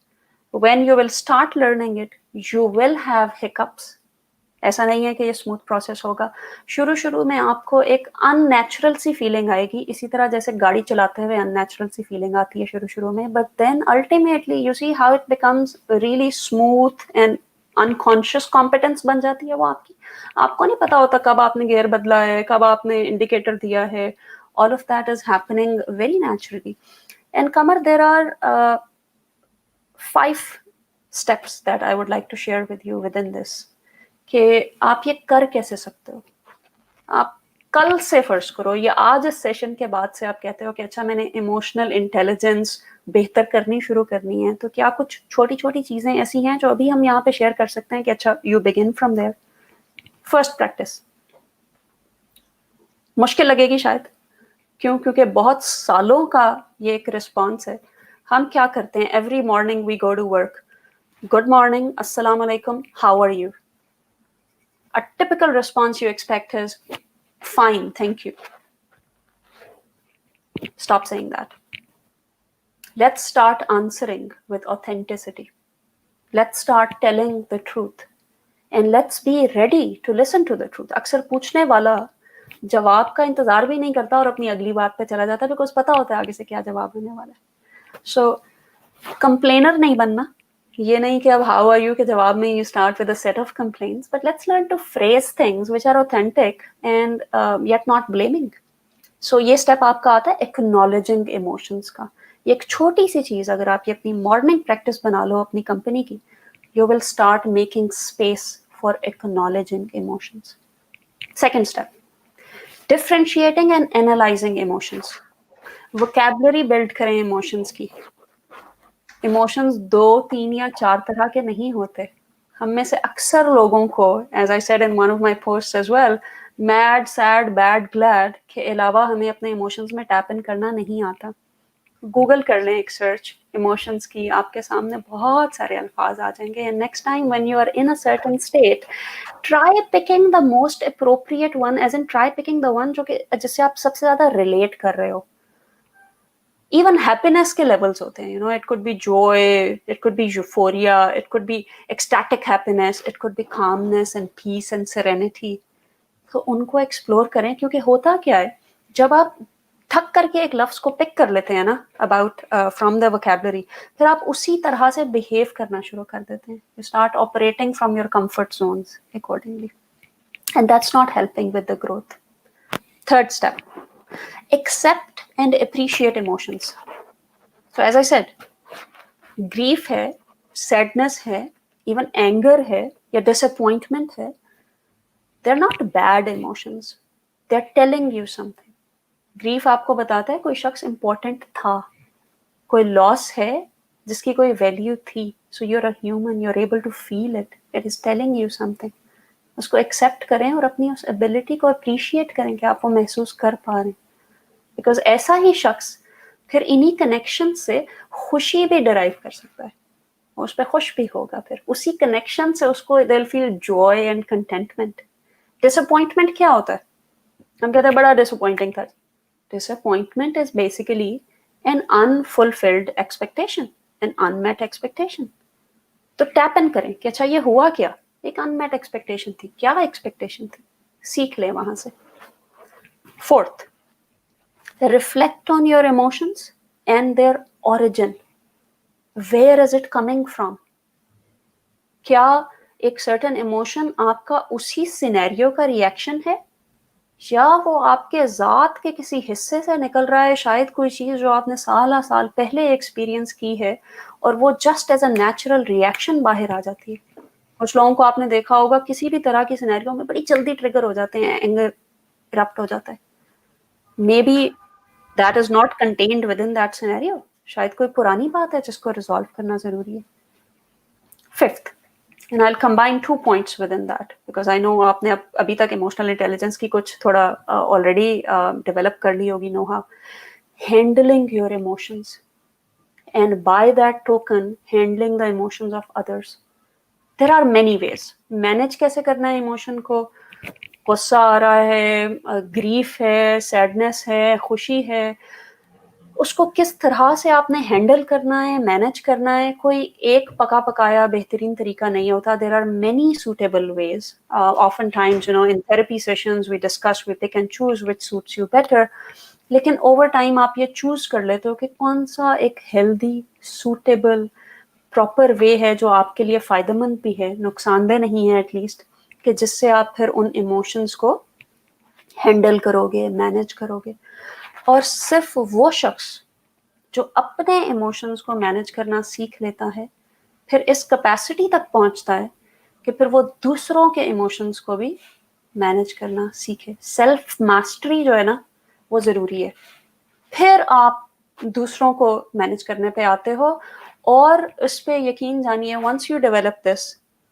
When you will start learning it, you will have hiccups. ऐसा नहीं है कि ये स्मूथ प्रोसेस होगा। शुरू शुरू में आपको एक अननेचुरल सी फीलिंग आएगी, इसी तरह जैसे गाड़ी चलाते हुए अननेचुरल सी फीलिंग आती है शुरू शुरू में, but then ultimately you see how it becomes really smooth and unconscious competence बन जाती है वो आपकी। आपको नहीं पता होता कब आपने गियर बदला है, कब आपने इंडिकेटर दिया है। All of that is happening very naturally. And come, there are 5 steps that I would like to share with you within this, कि आप ये कर कैसे सकते हो। आप कल से फर्ज करो, या आज इस सेशन के बाद से आप कहते हो कि अच्छा मैंने इमोशनल इंटेलिजेंस बेहतर करनी शुरू करनी है, तो क्या कुछ छोटी छोटी चीजें ऐसी हैं जो अभी हम यहाँ पे शेयर कर सकते हैं कि अच्छा you begin from there. First practice, मुश्किल लगेगी शायद, क्यों? क्योंकि बहुत सालों का ये एक रिस्पॉन्स है। हम क्या करते हैं, every morning we go to work, good morning, अस्सलाम वालेकुम, how are you? A typical response you expect is, fine, thank you. Stop saying that. Let's start answering with authenticity. Let's start telling the truth. And let's be ready to listen to the truth. अक्सर पूछने वाला जवाब का इंतजार भी नहीं करता और अपनी अगली बात पे चला जाता है, बिकॉज पता होता है आगे से क्या जवाब होने वाला है। सो कंप्लेनर नहीं बनना, ये नहीं कि अब हाउ आर यू के जवाब में you start with a set of complaints, but let's learn to phrase things which are authentic and yet not blaming. So ये स्टेप आपका आता है एक्नॉलेजिंग इमोशंस का। ये एक छोटी सी चीज अगर आप ये अपनी मॉर्निंग प्रैक्टिस बना लो अपनी कंपनी की, you will start making space for acknowledging emotions. Second step, differentiating and analyzing emotions. Vocabulary build करें emotions की। Emotions 2, 3 या 4 तरह के नहीं होते। हम में से अक्सर लोगों को, as I said in one of my posts as well, mad, sad, bad, glad के अलावा हमें अपने emotions में tap in करना नहीं आता। गूगल कर लें एक सर्च इमोशंस की, आपके सामने बहुत सारे अल्फाज आ जाएंगे। And next time when you are in a certain state, try picking the most appropriate one, as in try picking the one जो कि जिससे आप सबसे ज्यादा रिलेट कर रहे हो। इवन हैप्पीनेस के लेवल्स होते हैं, you know, it could be joy, it could be euphoria, it could be ecstatic happiness, it could be calmness and peace and serenity. तो उनको एक्सप्लोर करें, क्योंकि होता क्या है, जब आप थक करके एक लफ्ज को पिक कर लेते हैं ना अबाउट फ्रॉम द वोकैबुलरी, फिर आप उसी तरह से बिहेव करना शुरू कर देते हैं। You start operating from your comfort zones accordingly, and that's not helping with the growth. Third step, accept and appreciate emotions. So as I said, grief है, सैडनेस है, इवन एंगर है या डिसअपॉइंटमेंट है, they are not bad emotions, they are telling you something. Grief आपको बताता है कोई शख्स इंपॉर्टेंट था, कोई लॉस है जिसकी कोई वैल्यू थी, so you are a human, you are able to feel it, it is telling you something. उसको एक्सेप्ट करें और अपनी उस एबिलिटी को अप्रिशिएट करें कि आप वो महसूस कर पा रहे हैं। बिकॉज ऐसा ही शख्स फिर इन्हीं कनेक्शन से खुशी भी डिराइव कर सकता है, उस पर खुश भी होगा, फिर उसी कनेक्शन से उसको दिल feel joy and contentment. Disappointment क्या होता है? हम कहते हैं बड़ा डिसअपॉइंटिंग था। Disappointment is basically an unfulfilled expectation, an unmet expectation. तो टैप इन करें कि अच्छा ये हुआ क्या, एक अनमेट एक्सपेक्टेशन थी, क्या एक्सपेक्टेशन थी, सीख लें वहां से। Fourth, reflect on your emotions and their origin. Where is it coming from? क्या एक certain emotion आपका उसी सिनेरियो का रिएक्शन है, या वो आपके ज़ात के किसी हिस्से से निकल रहा है, शायद कोई चीज़ जो आपने साल पहले एक्सपीरियंस की है और वो just as a natural reaction बाहर आ जाती है। कुछ लोगों को आपने देखा होगा किसी भी तरह की सिनेरियो में बड़ी जल्दी ट्रिगर हो जाते हैं, एंगर इरप्ट हो जाता है। May B that is not contained within that scenario. शायद कोई पुरानी बात है जिसको रिजॉल्व करना जरूरी है। Fifth, and I'll combine 2 points within that because I know आपने अभी तक इमोशनल इंटेलिजेंस की कुछ थोड़ा ऑलरेडी डेवलप कर ली होगी नोहा। Handling your emotions and by that token handling the emotions of others. There are many ways. Manage कैसे करना है इमोशन को? गुस्सा आ रहा है, ग्रीफ है, सैडनेस है, खुशी है, उसको किस तरह से आपने हैंडल करना है, मैनेज करना है। कोई एक पका पकाया बेहतरीन तरीका नहीं होता। There are many suitable ways. Often times in therapy sessions we discuss, we pick and choose which suits you better. लेकिन ओवर टाइम आप ये चूज कर लेते हो कि कौन सा एक हेल्दी, सूटेबल, प्रॉपर वे है जो आपके लिए फायदेमंद भी है, नुकसानदेह नहीं है एटलीस्ट, कि जिससे आप फिर उन इमोशंस को हैंडल करोगे, मैनेज करोगे। और सिर्फ वो शख्स जो अपने इमोशंस को मैनेज करना सीख लेता है, फिर इस कैपेसिटी तक पहुंचता है कि फिर वो दूसरों के इमोशंस को भी मैनेज करना सीखे। सेल्फ मास्टरी जो है ना, वो ज़रूरी है। फिर आप दूसरों को मैनेज करने पे आते हो, और उस पर यकीन जानिए, वंस यू डेवलप दिस,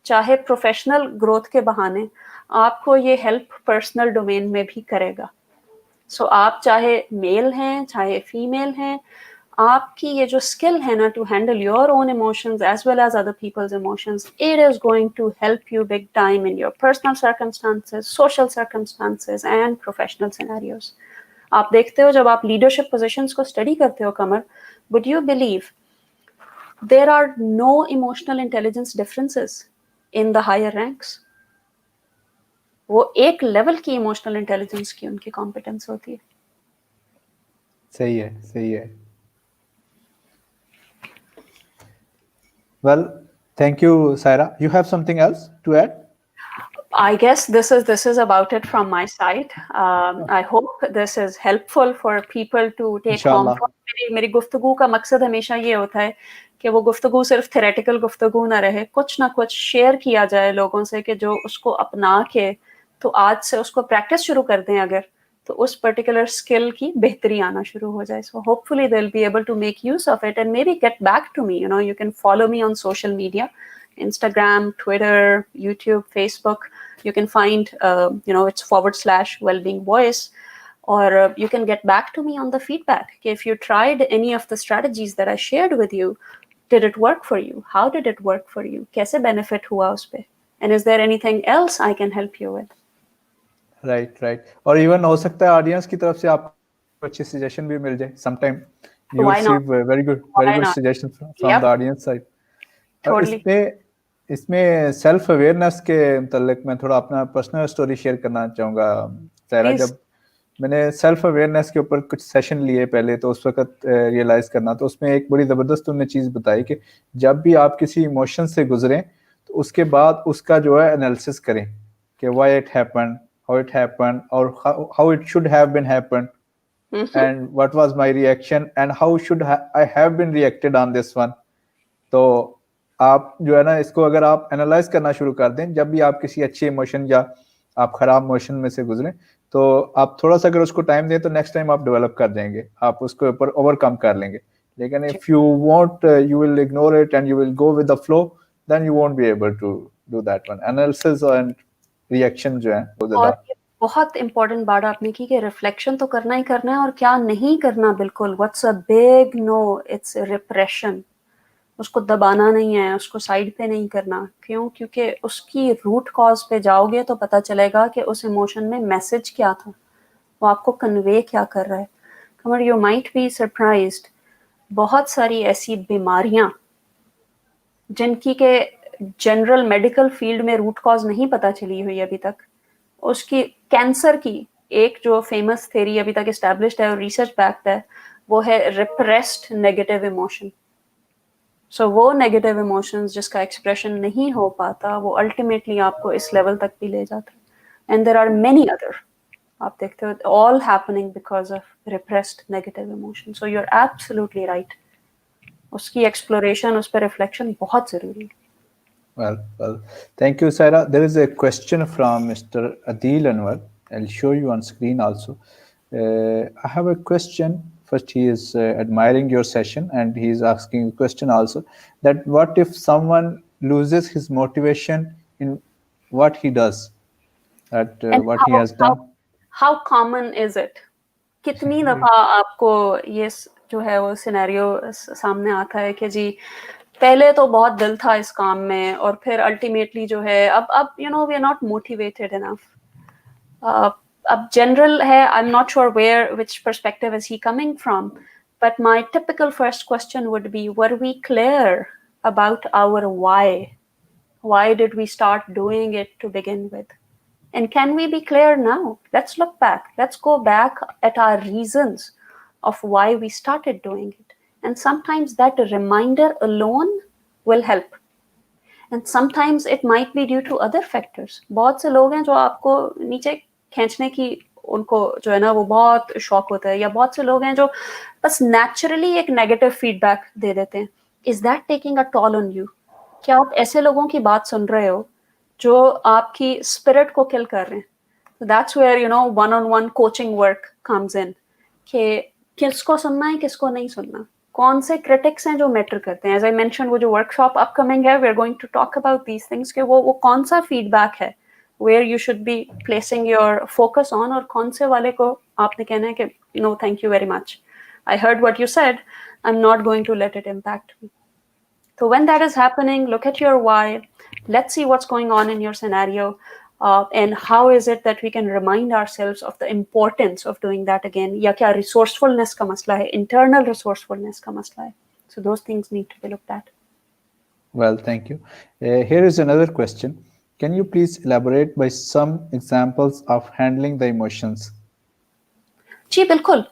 चाहे प्रोफेशनल ग्रोथ के बहाने, आपको ये हेल्प पर्सनल डोमेन में भी करेगा। सो आप चाहे मेल हैं चाहे फीमेल हैं, आपकी ये जो स्किल है ना to handle your own emotions as well as other people's emotions, it is going to help you big time in your personal circumstances, social circumstances and professional scenarios. आप देखते हो जब आप लीडरशिप पोजीशंस को study करते हो कमर, would you believe there are no emotional intelligence differences in the higher ranks. वो एक लेवल की इमोशनल इंटेलिजेंस की उनकी कॉम्पिटेंस होती है। सही है, सही है। Well, thank you, Saira. You have something else to add? I guess this is about it from my side. I hope this is helpful for people to take home. मेरी गुफ्तगू का मकसद हमेशा ये होता है कि वो गुफ्तगू सिर्फ थेरेटिकल गुफ्तगू ना रहे, कुछ ना कुछ शेयर किया जाए लोगों से कि जो उसको अपना के तो आज से उसको प्रैक्टिस शुरू कर दें अगर, तो उस पर्टिकुलर स्किल की बेहतरी आना शुरू हो जाए। So hopefully they'll be able to make use of it and maybe get back to me. You can follow me on social media, Instagram, Twitter, YouTube, Facebook. You can find, it's /wellbeing voice, or you can get back to me on the feedback. If you tried any of the strategies that I shared with you, did it work for you? How did it work for you? कैसे benefit हुआ उस पे? And is there anything else I can help you with? Right. और even हो सकता है audience की तरफ से आपको अच्छे सजेशन भी मिल जाए। Sometime you receive very good suggestion from the audience side. इसमें सेल्फ अवेयरनेस के मतलब मैं थोड़ा अपना पर्सनल स्टोरी शेयर करना चाहूँगा सायरा। जब मैंने सेल्फ अवेयरनेस के ऊपर कुछ सेशन लिए पहले, तो उस वक्त रियलाइज करना, तो उसमें एक बड़ी ज़बरदस्त उन्होंने चीज़ बताई कि जब भी आप किसी इमोशन से गुजरें तो उसके बाद उसका जो है एनालिसिस करें कि why it happened, how it happened, or how it should have been happened, and what was my reaction, and how should I have been reacted on this one. तो आप जो है ना इसको अगर आप एनालाइज करना शुरू कर दें, जब भी आप किसी अच्छे इमोशन या आप खराब इमोशन में से गुजरें, तो आप थोड़ा सा अगर उसको टाइम दें तो नेक्स्ट टाइम आप डेवलप कर देंगे, आप उसके ऊपर ओवरकम कर लेंगे। लेकिन if you want, you will ignore it and you will go with the flow, then you won't be able to do that one. Analysis and reaction जो है वो और ज्यादा। ये बहुत इंपॉर्टेंट बात आपने की कि रिफ्लेक्शन तो करना ही करना है, और क्या नहीं करना बिल्कुल, what's a big no, it's repression. उसको दबाना नहीं है, उसको साइड पे नहीं करना। क्यों? क्योंकि उसकी रूट कॉज पे जाओगे तो पता चलेगा कि उस इमोशन में मैसेज क्या था, वो आपको कन्वे क्या कर रहा है। कमर, यू माइट बी सरप्राइज्ड, बहुत सारी ऐसी बीमारियां जिनकी के जनरल मेडिकल फील्ड में रूट कॉज नहीं पता चली हुई अभी तक, उसकी कैंसर की एक जो फेमस थ्योरी अभी तक एस्टैब्लिश्ड है और रिसर्च बैक्ड है, वो है रिप्रेस्ड नेगेटिव इमोशन। सो वो नेगेटिव इमोशंस जिसका एक्सप्रेशन नहीं हो पाता, वो अल्टीमेटली आपको इस लेवल तक भी ले जाता है। And there are many other, आप देखते हो, all happening because of repressed negative emotion. So you are absolutely right, उसकी एक्सप्लोरेशन, उस पर रिफ्लेक्शन बहुत जरूरी है। Well, thank you, Sarah. There is a question from Mr. Adil Anwar. I'll show you on screen also. I have a question. First, he is admiring your session and he is asking a question also, that what if someone loses his motivation in what he does, that and what he has done? How common is it? कितनी दफा आपको ये जो है वो scenario सामने आता है कि जी पहले तो बहुत दिल था इस काम में, और फिर अल्टीमेटली जो है अब you know we are not motivated enough. अब जनरल है, I am not sure where which perspective is he coming from, but my typical first question would be, were we clear about our why did we start doing it to begin with? And can we be clear now? Let's look back. Let's go back at our reasons of why we started doing it. And sometimes that reminder alone will help. And sometimes it might be due to other factors. बहुत से लोग हैं जो आपको नीचे खींचने की उनको जो है ना वो बहुत शौक होता है, या बहुत से लोग हैं जो बस नेचुरली एक नेगेटिव फीडबैक दे देते हैं। Is that taking a toll on you? क्या आप ऐसे लोगों की बात सुन रहे हो जो आपकी स्पिरिट को किल कर रहे हैं? So that's where you know one-on-one coaching work comes in, कि किसको सुनना है, किसको नहीं सुनना, कौन से क्रिटिक्स हैं जो मैटर करते हैं। एज आई मेंशन, वो जो वर्कशॉप अपकमिंग है, we are going to talk about these things, कि वो कौन सा फीडबैक है where you should be placing your focus on, और कौन से वाले को आपने कहना है कि you know thank you very much, I heard what you said, I am not going to let it impact me. So when that is happening, look at your why. Let's see what's going on in your scenario, and how is it that we can remind ourselves of the importance of doing that again. या क्या resourcefulness का मसला है, internal resourcefulness का मसला है. So those things need to be looked at. Well, thank you. Here is another question. Can you please elaborate by some examples of handling the emotions? जी बिल्कुल,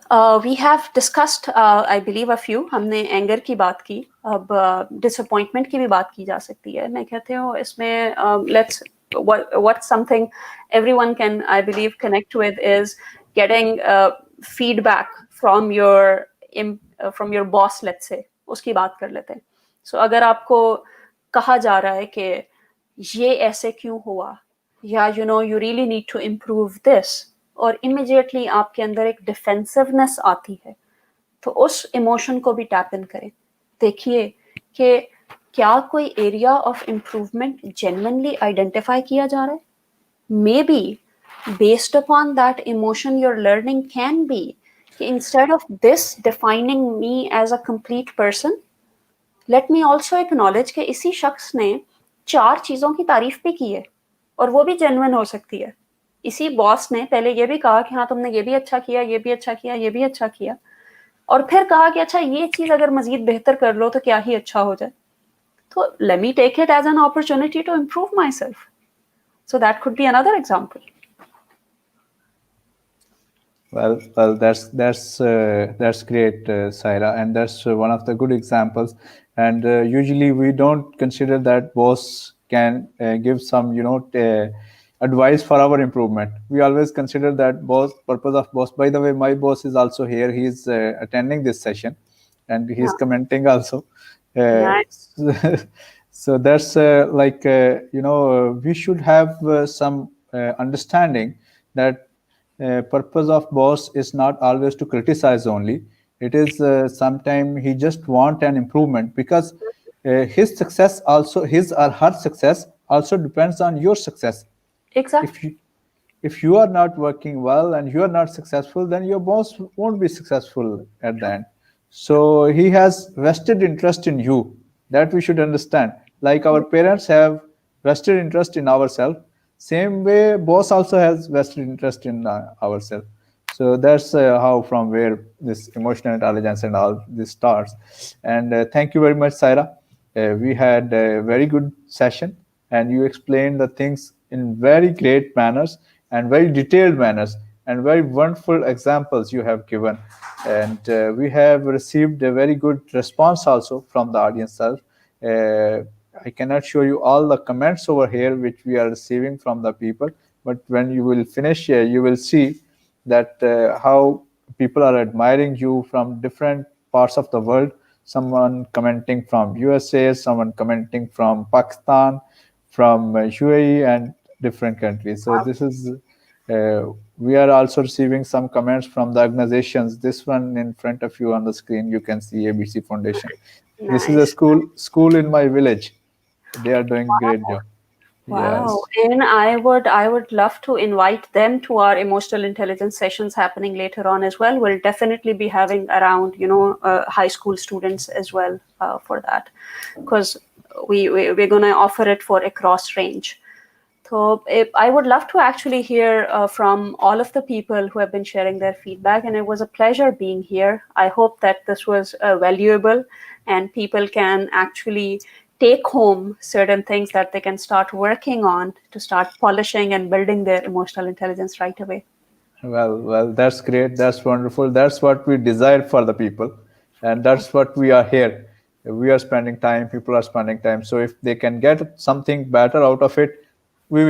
we have discussed I believe a few. हमने anger की बात की, अब disappointment की भी बात की जा सकती है। मैं कहती हूँ इसमें let's what something everyone can, I believe, connect with is getting feedback from your boss, let's say. उसकी बात कर लेते हैं। So अगर आपको कहा जा रहा है कि ये ऐसे क्यों हुआ, या you know you really need to improve this, और इमिजिएटली आपके अंदर एक डिफेंसिवनेस आती है, तो उस इमोशन को भी टैप इन करें। देखिए कि क्या कोई area of improvement genuinely identify किया जा रहा है। May be based upon that emotion your learning can be कि instead of this defining me as a complete person, let me also acknowledge कि इसी शख्स ने 4 चीज़ों की तारीफ भी की है, और वो भी जेन्युइन हो सकती है। इसी बॉस ने पहले ये भी कहा कि हाँ तुमने ये भी अच्छा किया, ये भी अच्छा किया, ये भी अच्छा किया, और फिर कहा कि अच्छा ये चीज अगर मजीद बेहतर कर लो तो क्या ही अच्छा हो जाए। तो let me take it as an opportunity to improve myself. So that could be another example. Well, that's great, Saira, and that's one of the good examples. And usually we don't consider that boss can give some, advice for our improvement. We always consider that boss purpose of boss. By the way, my boss is also here. He is attending this session, and he is commenting also. Nice. So that's we should have some understanding that purpose of boss is not always to criticize only. It is sometimes he just want an improvement, because his success also, his or her success also depends on your success. Exactly. If you are not working well and you are not successful, then your boss won't be successful at the end. So he has vested interest in you, that we should understand. Like our parents have vested interest in ourselves, same way boss also has vested interest in ourselves. So that's how from where this emotional intelligence and all this starts. And thank you very much, Saira. We had a very good session, and you explained the things in very great manners and very detailed manners, and very wonderful examples you have given. And we have received a very good response also from the audience. I cannot show you all the comments over here which we are receiving from the people, but when you will finish, you will see that how people are admiring you from different parts of the world. Someone commenting from USA, someone commenting from Pakistan, from UAE, and different countries. So this is we are also receiving some comments from the organizations. This one in front of you on the screen, you can see ABC Foundation. This is a Nice. school in my village. They are doing great job. Wow. Yes. And I would love to invite them to our emotional intelligence sessions happening later on as well. We'll definitely be having around, high school students as well for that, because we're going to offer it for a cross range. So I would love to actually hear from all of the people who have been sharing their feedback, and it was a pleasure being here. I hope that this was valuable and people can actually take home certain things that they can start working on to start polishing and building their emotional intelligence right away. Well, that's great. That's wonderful. That's what we desire for the people, and that's what we are here. We are spending time. People are spending time. So if they can get something better out of it, we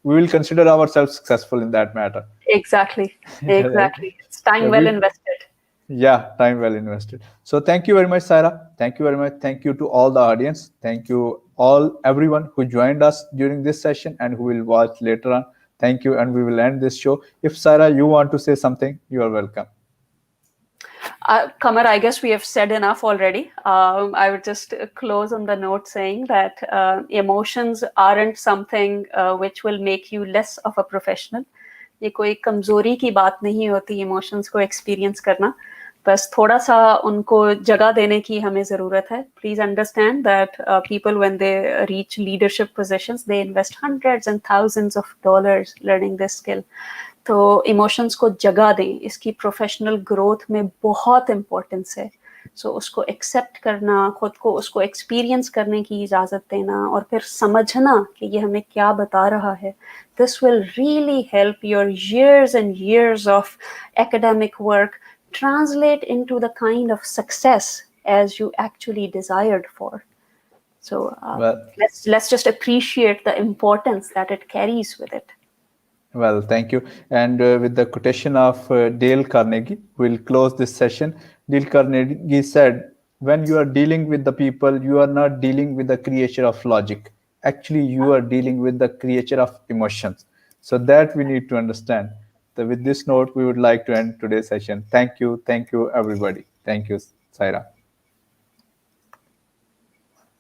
will consider ourselves successful in that matter. Exactly. Right? Exactly. It's time well We invested. Yeah, time well invested. So thank you very much, Sarah. Thank you very much. Thank you to all the audience. Thank you all everyone who joined us during this session and who will watch later on. Thank you, and we will end this show. If Sarah, you want to say something, you are welcome. Kamar, I guess we have said enough already. I would just close on the note saying that emotions aren't something which will make you less of a professional. ये कोई कमजोरी की बात नहीं होती emotions को experience करना, बस थोड़ा सा उनको जगह देने की हमें ज़रूरत है. Please understand that people when they reach leadership positions they invest hundreds and thousands of dollars learning this skill. तो इमोशंस को जगह दें, इसकी प्रोफेशनल ग्रोथ में बहुत इम्पोर्टेंस है. सो उसको एक्सेप्ट करना, खुद को उसको एक्सपीरियंस करने की इजाज़त देना और फिर समझना कि ये हमें क्या बता रहा है. This will really help your years and years of academic work translate into the kind of success as you actually desired for. So Well, let's just appreciate the importance that it carries with it. well, thank you. And with the quotation of Dale Carnegie, we'll close this session. Dale Carnegie said, when you are dealing with the people, you are not dealing with the creature of logic. Actually, you are dealing with the creature of emotions. So that we need to understand. So with this note, we would like to end today's session. Thank you. Thank you, everybody. Thank you, Saira.